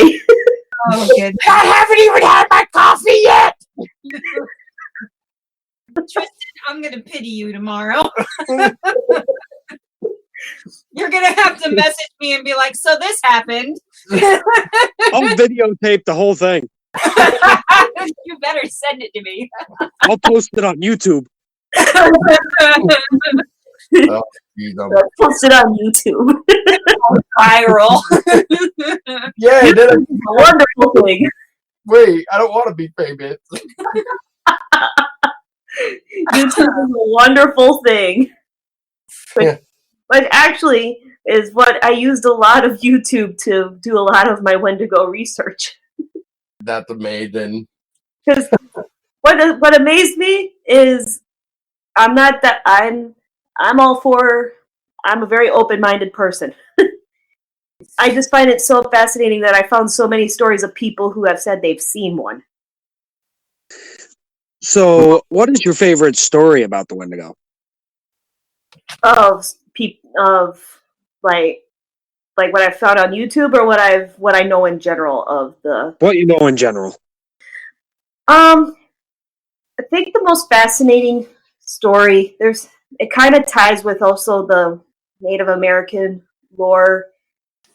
Oh, good. I haven't even had my coffee yet. Tristan, I'm gonna pity you tomorrow. You're gonna have to message me and be like, "So this happened." I'll videotape the whole thing. You better send it to me. I'll post it on YouTube. Oh, Post it on YouTube. Viral. yeah, It's a wonderful thing. wait, I don't want to be famous. YouTube is a wonderful thing. Yeah. But actually is what I used a lot of YouTube to do a lot of my Wendigo research. That's amazing. Because what amazed me is I'm all for I'm a very open-minded person. I just find it so fascinating that I found so many stories of people who have said they've seen one. So, what is your favorite story about the Wendigo? Of like what I found on YouTube, or what I know in general of the. What you know in general? I think the most fascinating story, it kind of ties with also the Native American lore,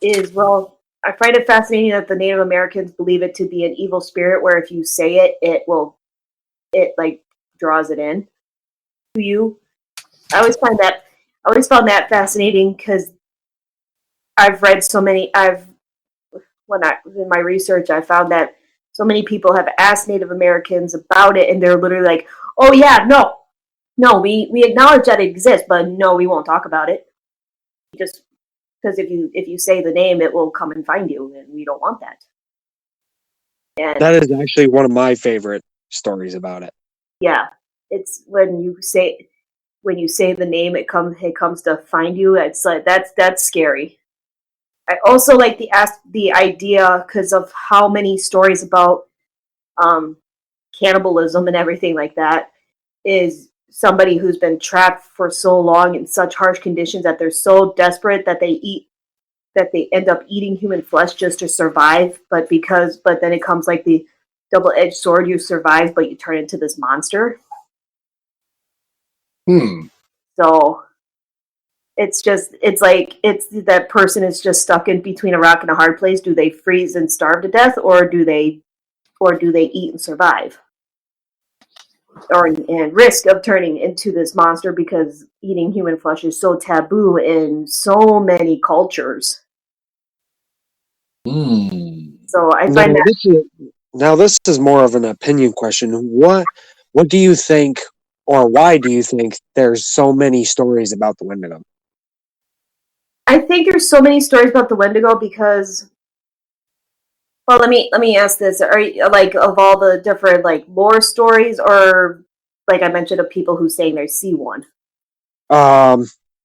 is, well, I find it fascinating that the Native Americans believe it to be an evil spirit, where if you say it, it like draws it in to you. I always found that fascinating, because in my research, I found that so many people have asked Native Americans about it, and they're literally like, "Oh yeah, no, we acknowledge that it exists, but no, we won't talk about it. Just because if you say the name, it will come and find you, and we don't want that." And That is actually one of my favorite stories about it. yeah, it's when you say the name, it comes to find you. It's like that's scary. I also like the idea, because of how many stories about um, cannibalism and everything like that, is somebody who's been trapped for so long in such harsh conditions that they're so desperate that they end up eating human flesh just to survive. But then it comes like the double-edged sword: you survive, but you turn into this monster. So it's that person is just stuck in between a rock and a hard place. Do they freeze and starve to death, or do they eat and survive, and risk of turning into this monster, because eating human flesh is so taboo in so many cultures. So I find that This is more of an opinion question. What do you think, or why do you think there's so many stories about the Wendigo? I think there's so many stories about the Wendigo because, well, let me ask this: are you, like, of all the different like lore stories, or like I mentioned, of people who saying they see one? A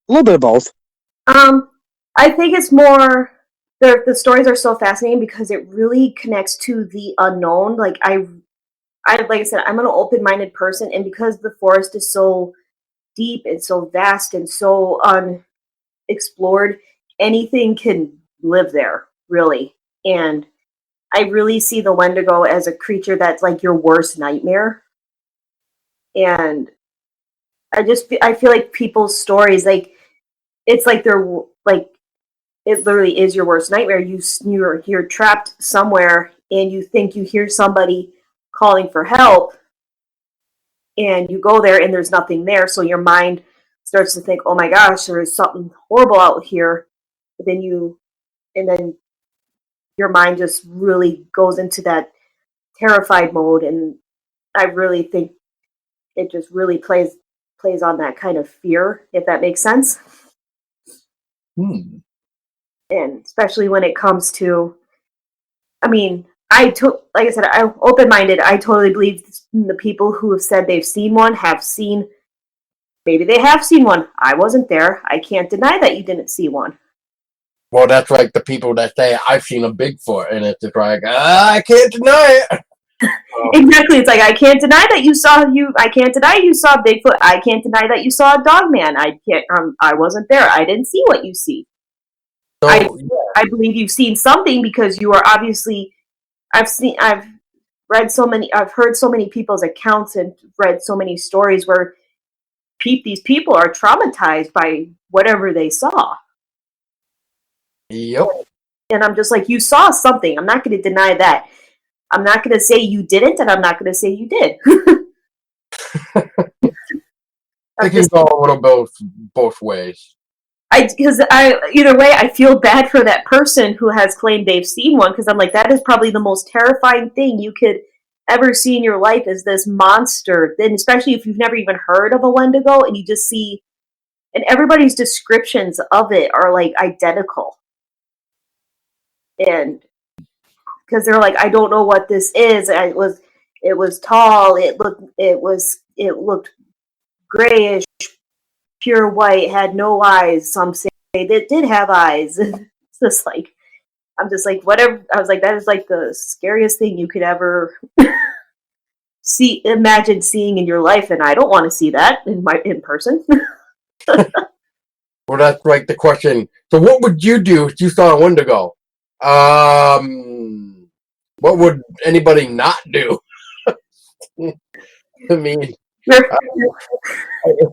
little bit of both. I think it's more the stories are so fascinating because it really connects to the unknown. Like like I said, I'm an open-minded person, and because the forest is so deep and so vast and so unexplored, anything can live there, really. And I really see the Wendigo as a creature that's like your worst nightmare. And I feel like people's stories, like, it's like they're like, it literally is your worst nightmare. You're trapped somewhere, and you think you hear somebody calling for help, and you go there and there's nothing there, so your mind starts to think, "Oh my gosh, there is something horrible out here." But then your mind just really goes into that terrified mode, and I really think it just really plays on that kind of fear, if that makes sense. And especially when it comes to, I mean, like I said, I'm open-minded. I totally believe the people who have said they've seen one have seen. Maybe they have seen one. I wasn't there. I can't deny that you didn't see one. Well, that's like the people that say, "I've seen a Bigfoot," and it's just like, I can't deny it. Exactly. It's like, I can't deny that you saw I can't deny you saw Bigfoot. I can't deny that you saw a dog man. I can't. I wasn't there. I didn't see what you see. So, I believe you've seen something, because you are obviously. I've read so many. I've heard so many people's accounts and read so many stories where these people are traumatized by whatever they saw. yep. And I'm just like, you saw something. I'm not going to deny that. I'm not going to say you didn't, and I'm not going to say you did. It can go a little both ways. Because either way, I feel bad for that person who has claimed they've seen one, because I'm like, that is probably the most terrifying thing you could ever see in your life, is this monster. Then, especially if you've never even heard of a Wendigo, and you just see, and everybody's descriptions of it are like identical. And because they're like, I don't know what this is. It was tall. It looked grayish, pure white, had no eyes. Some say that did have eyes. It's just like, I'm just like, whatever. I was like, that is like the scariest thing you could ever imagine seeing in your life, and I don't want to see that in person. Well, that's like the question. So, what would you do if you saw a Wendigo? What would anybody not do?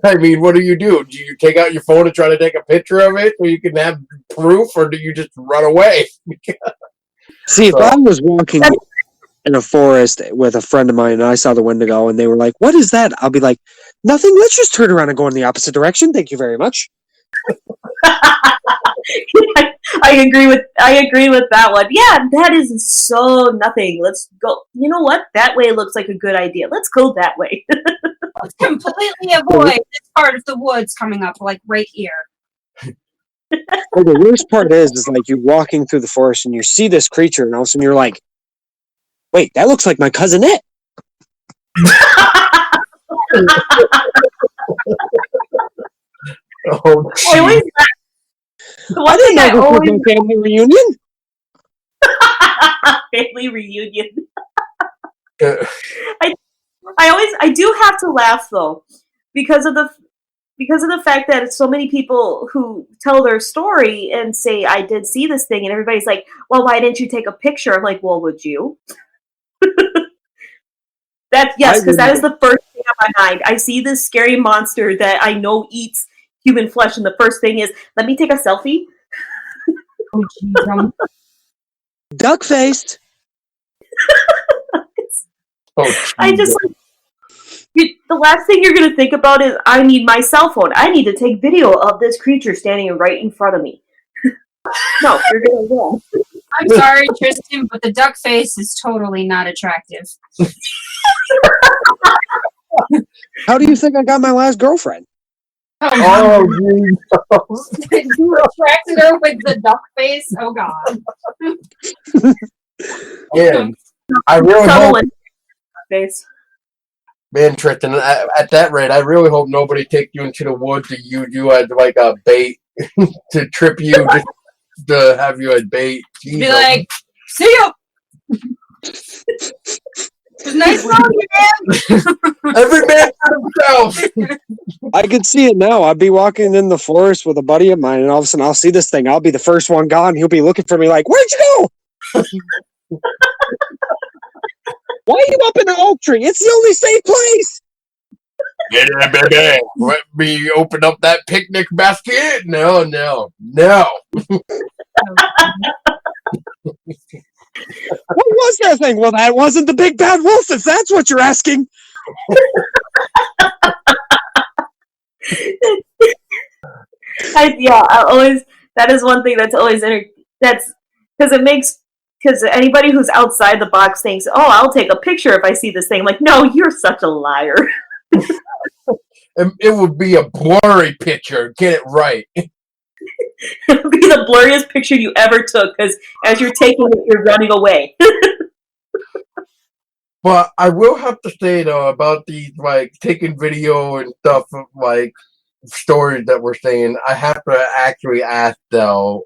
I mean, what do you do? Do you take out your phone and try to take a picture of it so you can have proof, or do you just run away? See, if I was walking in a forest with a friend of mine and I saw the Wendigo and they were like, "What is that?" I'll be like, "Nothing. Let's just turn around and go in the opposite direction. Thank you very much." I agree with that one. Yeah, that is so nothing. Let's go. You know what? That way looks like a good idea. Let's go that way. Completely avoid this part of the woods coming up, like right here. Well, the worst part is like you're walking through the forest and you see this creature and all of a sudden you're like, "Wait, that looks like my cousinette." Oh, I didn't know this was my family reunion. Family reunion. I do have to laugh though, because of the fact that so many people who tell their story and say, I did see this thing, and everybody's like, well, why didn't you take a picture? I'm like, well, would you? Because that is the first thing on my mind. I see this scary monster that I know eats human flesh, and the first thing is, let me take a selfie. Oh, jeez. Duck faced. I just the last thing you're going to think about is, I need my cell phone. I need to take video of this creature standing right in front of me. No, you're going to go. I'm sorry, Tristan, but the duck face is totally not attractive. How do you think I got my last girlfriend? Oh, You attracted her with the duck face? Oh, God. yeah. I really hope, Face. man, Tristan, at that rate, I really hope nobody takes you into the woods to use you as like a bait to trip you, just to have you as bait. Be like, see ya! It was nice knowing you, man! Every man for himself! I could see it now. I'd be walking in the forest with a buddy of mine, and all of a sudden I'll see this thing. I'll be the first one gone. He'll be looking for me like, "Where'd you go? Why are you up in the oak tree? It's the only safe place." Yeah, baby. Let me open up that picnic basket. No. What was that thing? Well, that wasn't the big bad wolf, if that's what you're asking. That is one thing that's always that's because anybody who's outside the box thinks, oh, I'll take a picture if I see this thing. I'm like, no, you're such a liar. It would be a blurry picture. Get it right. It would be the blurriest picture you ever took, because as you're taking it, you're running away. But I will have to say though about these like taking video and stuff, like stories that we're saying. I have to actually ask though.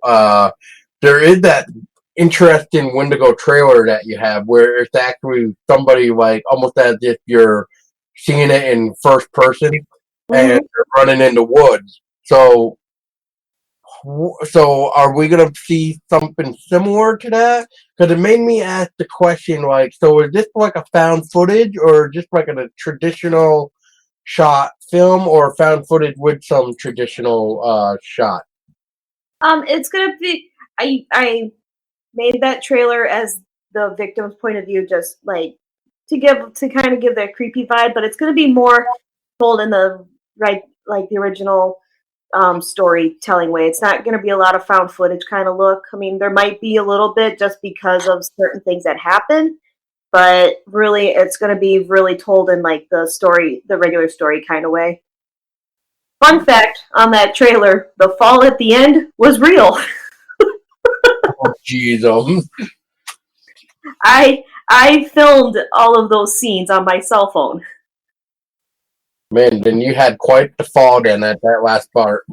There is that interesting Wendigo trailer that you have where it's actually somebody like almost as if you're seeing it in first person and you're running in the woods. So are we going to see something similar to that? Because it made me ask the question, like, so is this like a found footage or just like a traditional shot film or found footage with some traditional shot? It's going to be, I made that trailer as the victim's point of view, just like to kind of give that creepy vibe, but it's going to be more told in the right, like the original storytelling way. It's not going to be a lot of found footage kind of look. I mean, there might be a little bit just because of certain things that happen, but really it's going to be really told in like the regular story kind of way. Fun fact on that trailer, the fall at the end was real. Oh, jeez. I filmed all of those scenes on my cell phone. Man, then you had quite the fall then at that last part.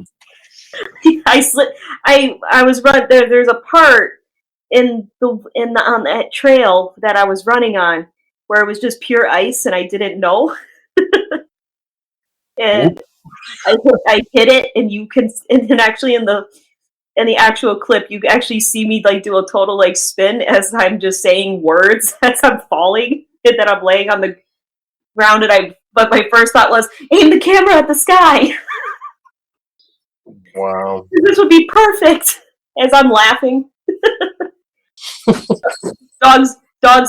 I slid. I was run there. There's a part in the on that trail that I was running on where it was just pure ice, and I didn't know. And I hit it, and you can, and then actually in the actual clip, you actually see me like do a total like spin as I'm just saying words as I'm falling, and then I'm laying on the ground, but my first thought was aim the camera at the sky. Wow. This would be perfect. As I'm laughing, dogs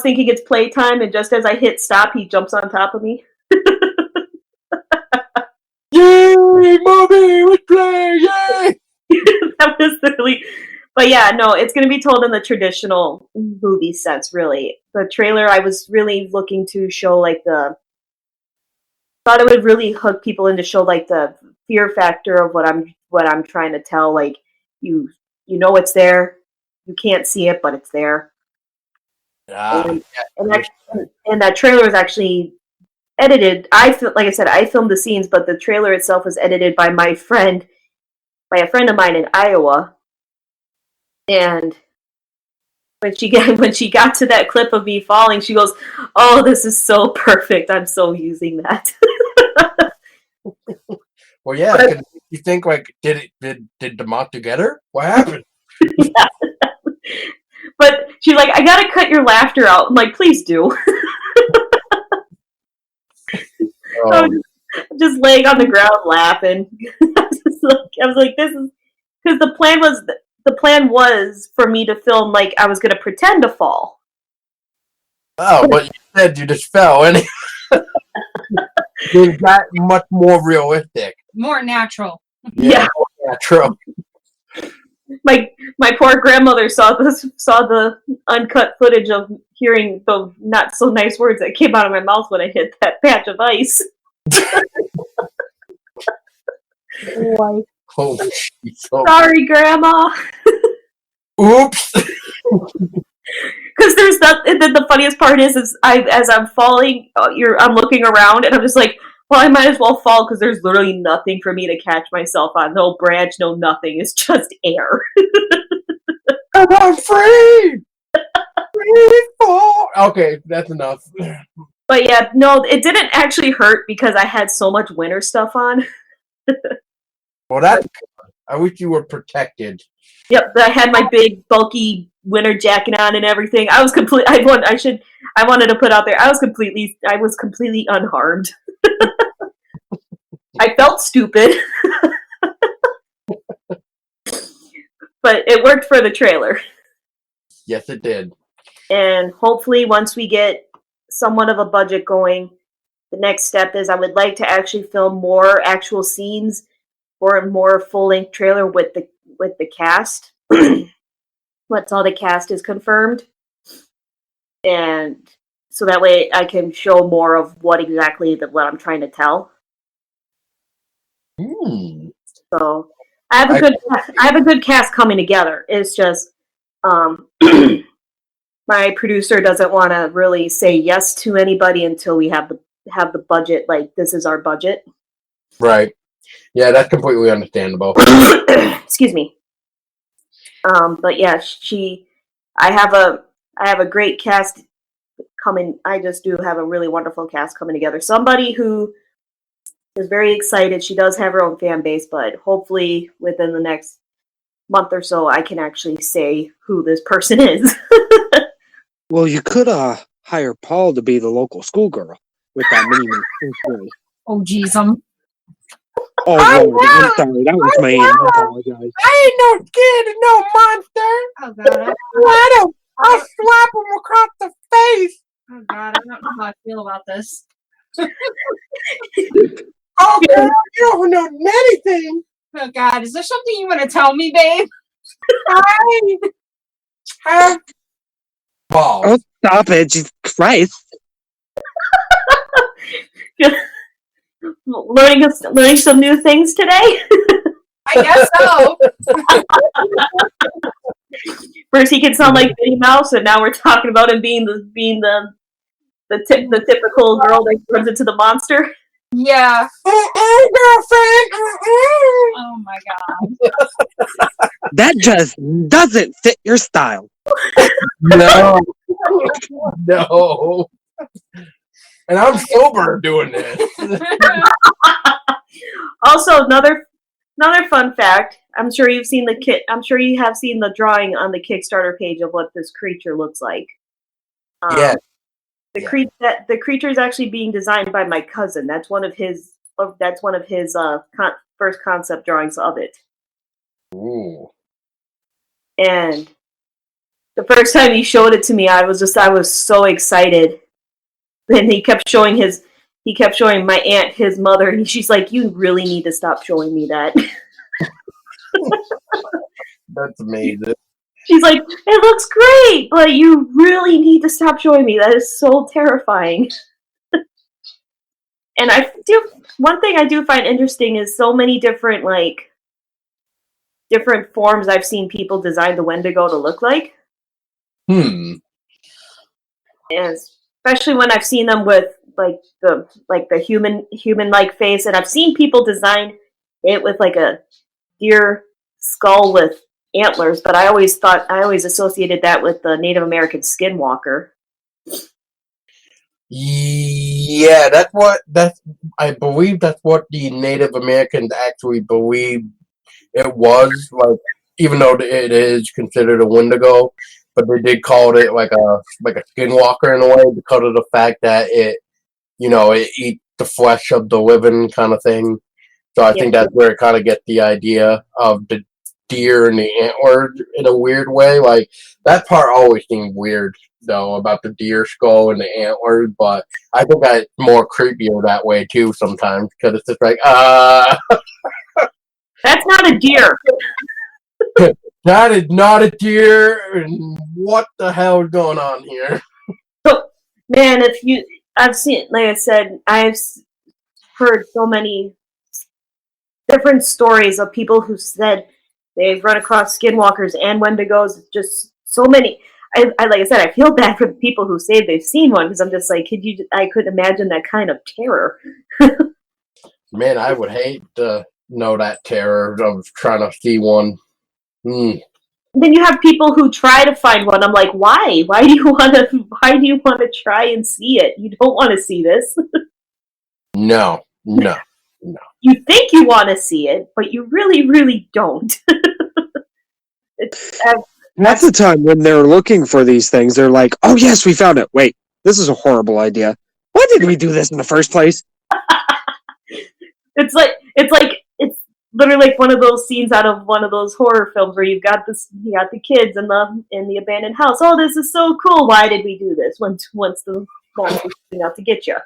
thinking it's playtime, and just as I hit stop, he jumps on top of me. Yay, mommy, let's play, yay! That was literally, but yeah, no, it's going to be told in the traditional movie sense. Really, the trailer I was really looking to show like thought it would really hook people into show like the fear factor of what I'm trying to tell. Like you know it's there, you can't see it, but it's there. And, and that trailer is actually edited. Like I said, I filmed the scenes, but the trailer itself was edited by a friend of mine in Iowa. And when she got to that clip of me falling, she goes, "Oh, this is so perfect. I'm so using that." Well, yeah. But, you think like, did the monster get her? What happened? Yeah. But she's like, "I gotta cut your laughter out." I'm like, "Please do." I'm just laying on the ground laughing. I was like, "This is," because the plan was for me to film like I was gonna pretend to fall. Oh, but you said you just fell, and it got much more realistic, more natural. Yeah, more natural. My poor grandmother saw the uncut footage of hearing the not so nice words that came out of my mouth when I hit that patch of ice. Oh, sorry, Grandma. Oops. Because there's that. And then the funniest part is as I'm falling, I'm looking around and I'm just like, well, I might as well fall because there's literally nothing for me to catch myself on. No branch, no nothing. It's just air. I'm free. Free fall. Okay, that's enough. But yeah, no, it didn't actually hurt because I had so much winter stuff on. Well, I wish you were protected. Yep, I had my big bulky winter jacket on and everything. I was I wanted to put out there. I was completely unharmed. I felt stupid, but it worked for the trailer. Yes, it did. And hopefully, once we get somewhat of a budget going, the next step is I would like to actually film more actual scenes for a more full-length trailer with the cast. Once all the cast is confirmed, and so that way I can show more of what I'm trying to tell. So I have a good cast coming together. It's just my producer doesn't want to really say yes to anybody until we have the budget. Like, this is our budget. Right. Yeah, that's completely understandable. Excuse me. But yeah, I have a great cast coming. I just do have a really wonderful cast coming together. Somebody who is very excited. She does have her own fan base, but hopefully within the next month or so, I can actually say who this person is. Well, you could hire Paul to be the local schoolgirl with that mini. Oh, geez, Oh, Lord, I'm sorry. That was me. I apologize. I ain't no scared of no monster. Oh, God. I'll slap him across the face. Oh, God, I don't know how I feel about this. Oh, girl, you don't know anything. Oh, God, is there something you want to tell me, babe? I have balls. Oh, stop it. Jesus Christ. Learning some new things today. I guess so. First, he can sound like Minnie Mouse, and now we're talking about him being the typical girl that runs into the monster. Yeah. Girlfriend. Oh my god. That just doesn't fit your style. No. No. And I'm sober doing this. Also, another fun fact. I'm sure you've seen I'm sure you have seen the drawing on the Kickstarter page of what this creature looks like. Yeah. The creature is actually being designed by my cousin. That's one of his. First concept drawings of it. Ooh. And the first time he showed it to me, I was so excited. And he kept showing my aunt his mother, and she's like, "You really need to stop showing me that." That's amazing. She's like, "It looks great, but you really need to stop showing me. That is so terrifying." And one thing I do find interesting is so many different forms I've seen people design the Wendigo to look like. And especially when I've seen them with the human like face, and I've seen people design it with like a deer skull with antlers, but I always associated that with the Native American skinwalker. Yeah, I believe that's what the Native Americans actually believe it was, like, even though it is considered a Wendigo, but they did call it like a skinwalker in a way because of the fact that it eats the flesh of the living kind of thing. So I think that's where it kind of gets the idea of the deer and the antler in a weird way. Like, that part always seemed weird, though, about the deer skull and the antlers, but I think that's more creepier that way, too, sometimes, because it's just like, That's not a deer. that is not a deer, and what the hell is going on here? So, man, I've seen, like I said, I've heard so many different stories of people who said they've run across skinwalkers and Wendigos. Just so many. Like I said, I feel bad for the people who say they've seen one, because I'm just like, I could imagine that kind of terror. Man, I would hate to know that terror of trying to see one. Then you have people who try to find one. I'm like, why? Why do you want to try and see it? You don't want to see this. No. You think you want to see it, but you really, really don't. Half the time when they're looking for these things, they're like, "Oh yes, we found it. Wait, this is a horrible idea. Why did we do this in the first place?" It's literally like one of those scenes out of one of those horror films where you got the kids in the abandoned house. Oh, this is so cool. Why did we do this? Once the monster's coming out to get you.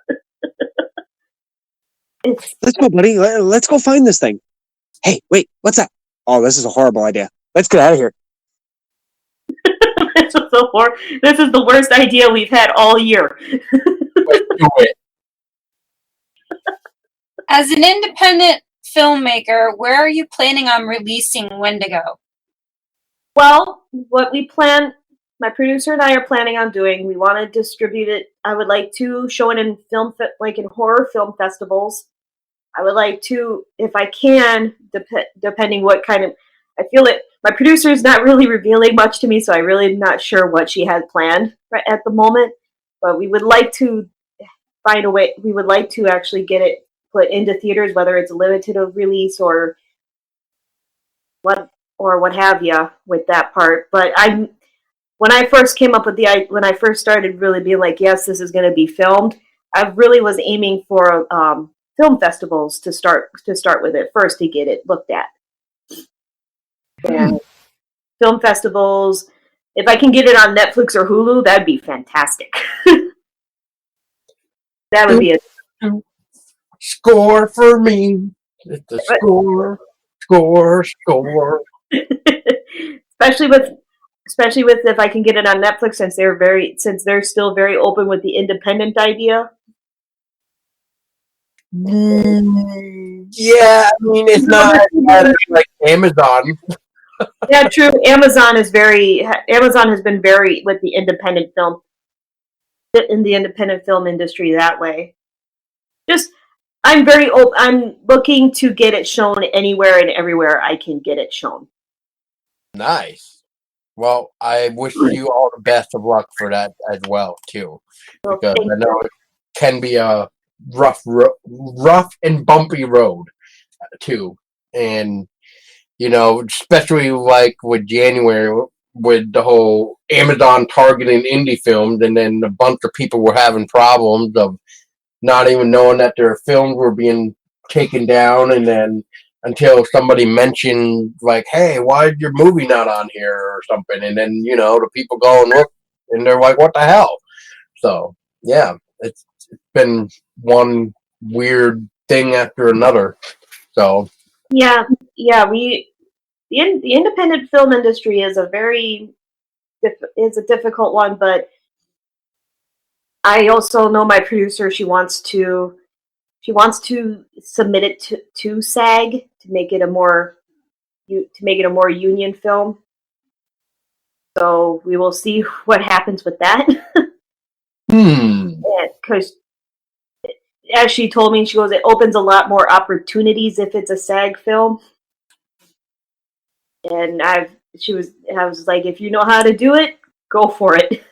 Let's go, buddy. Let's go find this thing. Hey, wait, what's that? Oh, this is a horrible idea. Let's get out of here. This is the worst idea we've had all year. Let's do it. As an independent filmmaker, where are you planning on releasing Wendigo? Well, what my producer and I are planning on doing, we want to distribute it. I would like to show it in in horror film festivals. I would like to, if I can, depending what kind of, I feel it. My producer is not really revealing much to me, so I really am not sure what she has planned right at the moment. But we would like to find a way. We would like to actually get it put into theaters, whether it's a limited release or what have you with that part. But when I first started really being like, yes, this is going to be filmed, I really was aiming for film festivals to start with it first to get it looked at. And film festivals, if I can get it on Netflix or Hulu, that'd be fantastic. That would be a Score for me. It's a score. especially with if I can get it on Netflix, since they're still very open with the independent idea. Yeah, I mean, it's not like Amazon. Yeah, true. Amazon has been very with the independent film industry that way. Just I'm very open. I'm looking to get it shown anywhere and everywhere I can get it shown. Nice. Well, I wish you all the best of luck for that as well, too, So because thank I know you. it can be a rough and bumpy road, too, and especially like with January with the whole Amazon targeting indie films, and then a bunch of people were having problems of not even knowing that their films were being taken down, and then until somebody mentioned like, "Hey, why is your movie not on here?" or something, and then the people go and look, and they're like, "What the hell?" So yeah, it's been one weird thing after another. So Yeah, yeah. The independent film industry is is a difficult one, but I also know my producer. She wants to submit it to SAG to make it a more union film. So we will see what happens with that. Because as she told me, she goes, it opens a lot more opportunities if it's a SAG film. And I was like, if you know how to do it, go for it.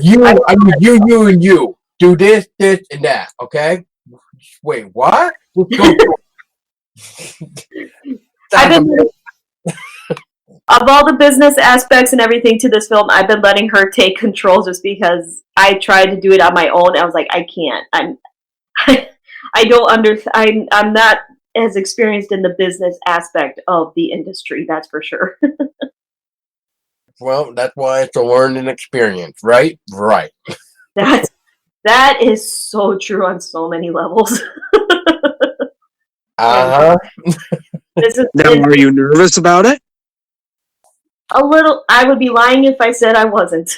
you, I mean, you do this, and that. Okay. Wait, what? I've been of all the business aspects and everything to this film, I've been letting her take control just because I tried to do it on my own. I was like, I can't. I don't I'm not as experienced in the business aspect of the industry. That's for sure. Well, that's why it's a learning experience, right? Right. That is so true on so many levels. Uh huh. Now, are you nervous about it? A little. I would be lying if I said I wasn't.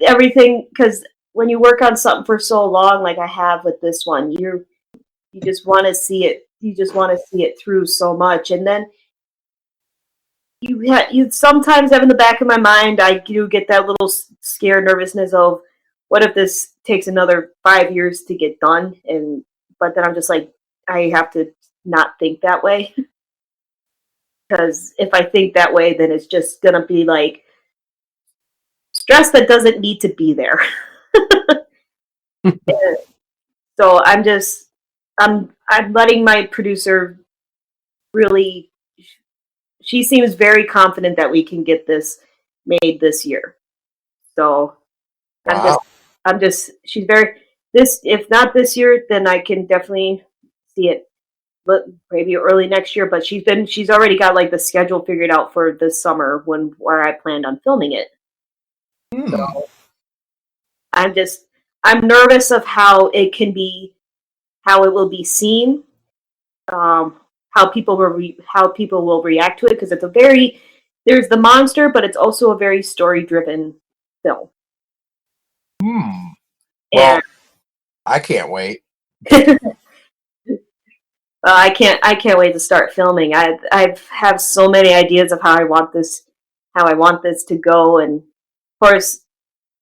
Everything, because when you work on something for so long, like I have with this one, you just want to see it. You just want to see it through so much, and then you sometimes have in the back of my mind, I do get that little scared nervousness of what if this takes another 5 years to get done, but then I'm just like, I have to not think that way. Because if I think that way, then it's just gonna be like stress that doesn't need to be there. So I'm letting my producer really. She seems very confident that we can get this made this year. So Wow. I'm just. She's very this. If not this year, then I can definitely see it. Maybe early next year. But she's already got like the schedule figured out for this summer where I planned on filming it. Hmm. So I'm nervous of how it will be seen, how people will react to it, because there's the monster, but it's also a very story driven film. Hmm. Well, And I can't wait. I can't wait to start filming. I have so many ideas of how I want this to go, and of course,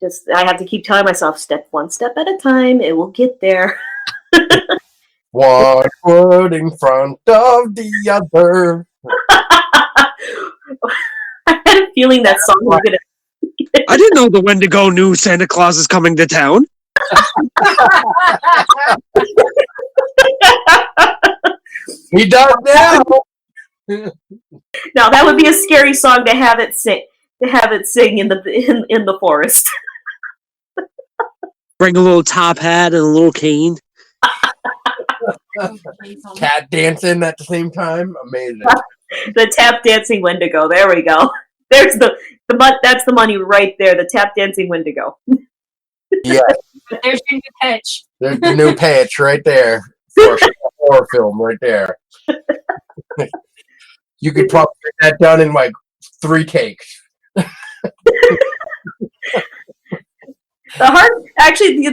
just I have to keep telling myself, one step at a time, it will get there. One foot in front of the other. I had a feeling that song was gonna. I didn't know the Wendigo knew Santa Claus is coming to town. He does now. Now that would be a scary song to have it sing. In the forest. Bring a little top hat and a little cane. Cat dancing at the same time. Amazing. The tap dancing Wendigo. There we go. There's that's the money right there. The tap dancing Wendigo. Yeah. There's your new pitch. There's the new patch right there for a horror film right there. You could probably get that done in like 3 takes. The hard, actually,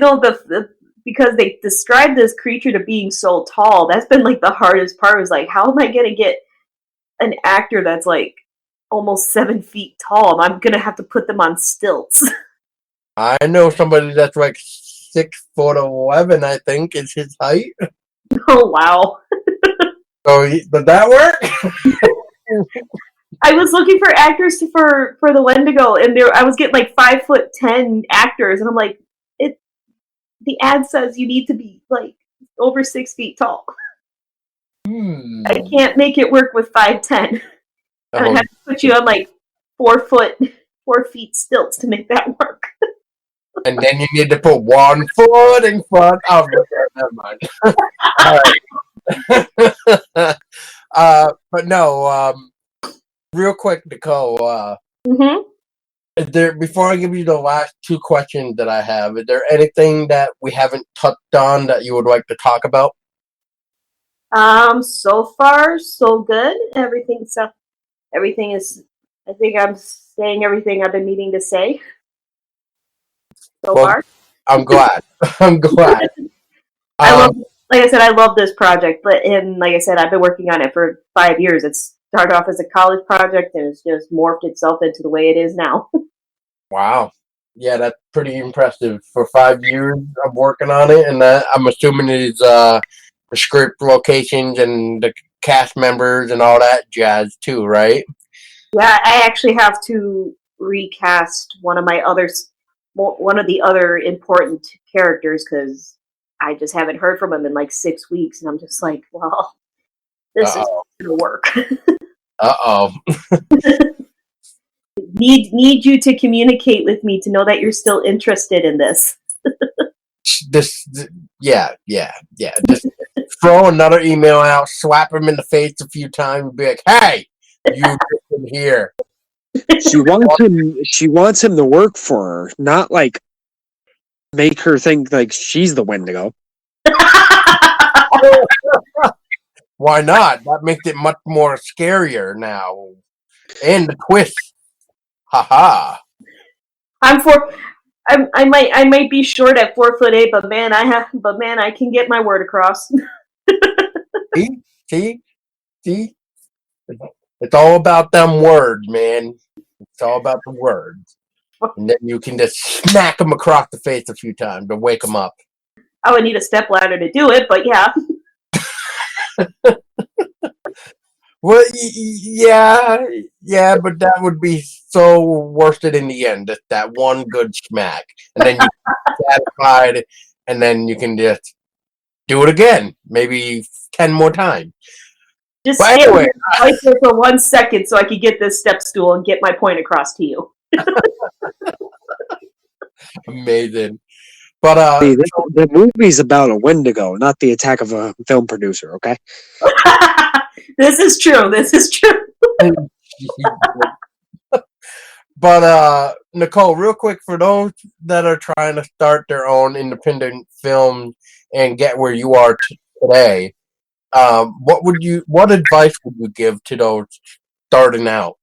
because they described this creature to being so tall, that's been like the hardest part. Was like, how am I gonna get an actor that's like almost 7 feet tall? I'm gonna have to put them on stilts. I know somebody that's like 6'11", I think, is his height. Oh wow. So does that work? I was looking for actors for the Wendigo, and I was getting like 5'10" actors, and I'm like, the ad says you need to be like over 6 feet tall. I can't make it work with 5'10". I have to put you on like 4 feet stilts to make that work. And then you need to put 1 foot in front of it. Never mind. All right. But no, real quick, Nicole. Is there, before I give you the last 2 questions that I have, is there anything that we haven't touched on that you would like to talk about? So far so good. Everything is. I think I'm saying everything I've been meaning to say so far. I'm glad. I'm glad. Like I said, I love this project, and like I said, I've been working on it for 5 years. It started off as a college project, and it's just morphed itself into the way it is now. Wow. Yeah, that's pretty impressive for 5 years of working on it, and I'm assuming it is the script, locations, and the cast members and all that jazz too, right? Yeah, I actually have to recast one of the other important characters because I just haven't heard from him in like 6 weeks, and I'm just like, well, this is gonna work. Need you to communicate with me to know that you're still interested in this. Yeah. Just throw another email out, slap him in the face a few times, and be like, "Hey, you listen here." She wants him to work for her, not like make her think like she's the Wendigo. Why not? That makes it much more scarier now. And the twist. Haha. I might be short at 4'8", but man, I can get my word across. See? It's all about them words, man. It's all about the words. And then you can just smack them across the face a few times to wake them up. I would need a stepladder to do it, but yeah. Well, yeah, but that would be so worth it in the end. That one good smack, and then you're satisfied, and then you can just do it again, maybe 10 more times. Just stay right there for 1 second so I could get this step stool and get my point across to you. Amazing. But the movie's about a Wendigo, not the attack of a film producer. Okay. This is true. But Nicole, real quick, for those that are trying to start their own independent film and get where you are today, what advice would you give to those starting out?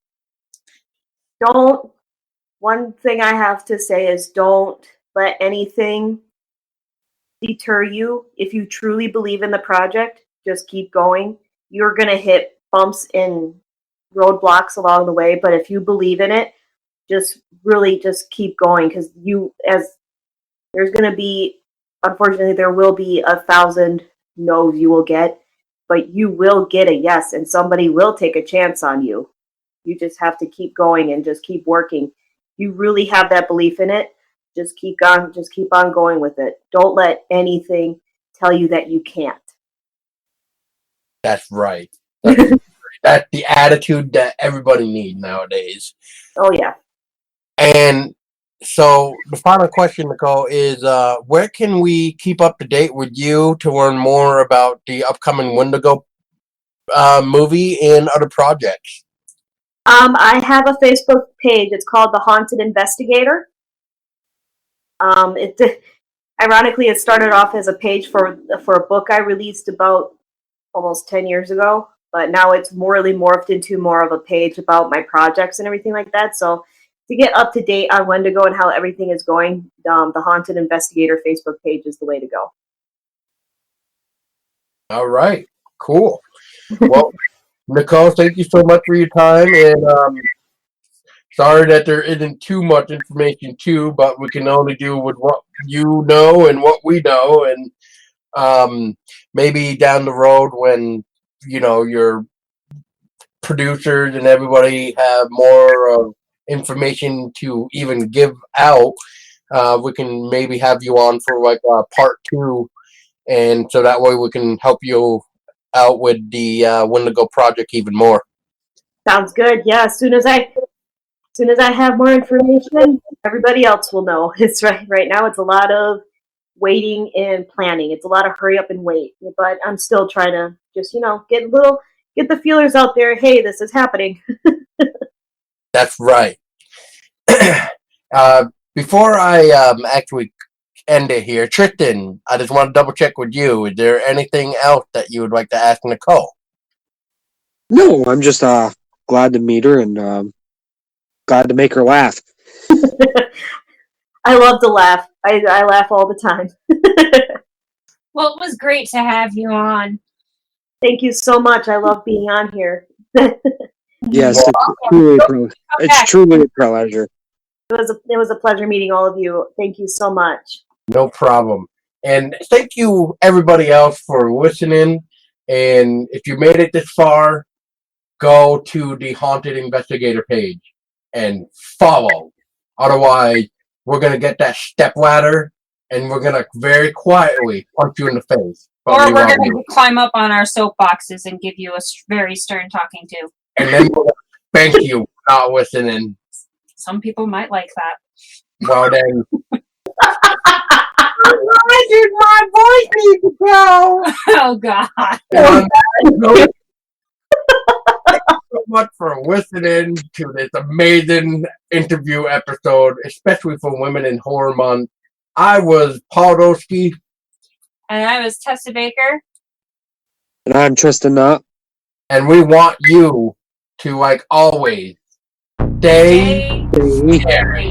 One thing I have to say is don't let anything deter you. If you truly believe in the project, just keep going. You're going to hit bumps and roadblocks along the way, but if you believe in it, just keep going, because there's going to be, unfortunately, there will be 1,000 no's you will get, but you will get a yes, and somebody will take a chance on you. You just have to keep going and just keep working. You really have that belief in it. Just keep on going with it. Don't let anything tell you that you can't. That's right. That's the attitude that everybody needs nowadays. Oh, yeah. And so the final question, Nicole, is where can we keep up to date with you to learn more about the upcoming Wendigo movie and other projects? I have a Facebook page. It's called The Haunted Investigator. Ironically, it started off as a page for a book I released about almost 10 years ago, but now it's really morphed into more of a page about my projects and everything like that. So to get up to date on Wendigo and how everything is going, the Haunted Investigator Facebook page is the way to go. All right, cool. Well, Nicole, thank you so much for your time, and Sorry that there isn't too much information too, but we can only do with what you know and what we know, and maybe down the road when your producers and everybody have more information to even give out, we can maybe have you on for like part 2, and so that way we can help you out with the Wendigo project even more. Sounds good. Yeah, as soon as I have more information, everybody else will know. It's right now it's a lot of waiting and planning. It's a lot of hurry up and wait. But I'm still trying to just, get the feelers out there. Hey, this is happening. That's right. Before I actually end it here, Tristan, I just want to double check with you. Is there anything else that you would like to ask Nicole? No, I'm just glad to meet her and glad to make her laugh. I love to laugh. I laugh all the time. Well, it was great to have you on. Thank you so much. I love being on here. Yes, it's truly a pleasure. It was a pleasure meeting all of you. Thank you so much. No problem. And thank you, everybody else, for listening. And if you made it this far, go to the Haunted Investigator page and follow. Otherwise, we're going to get that step ladder and we're going to very quietly punch you in the face. Or we're going to climb up on our soapboxes and give you a very stern talking to. And then we'll thank you for not listening. Some people might like that. Well, then. Where did my voice need to go? Oh, God. Thank you so much for listening to this amazing interview episode, especially for Women in Horror Month. I was Paul Doski. And I was Tessa Baker. And I'm Tristan Knott. And we want you to, like always, stay Scary.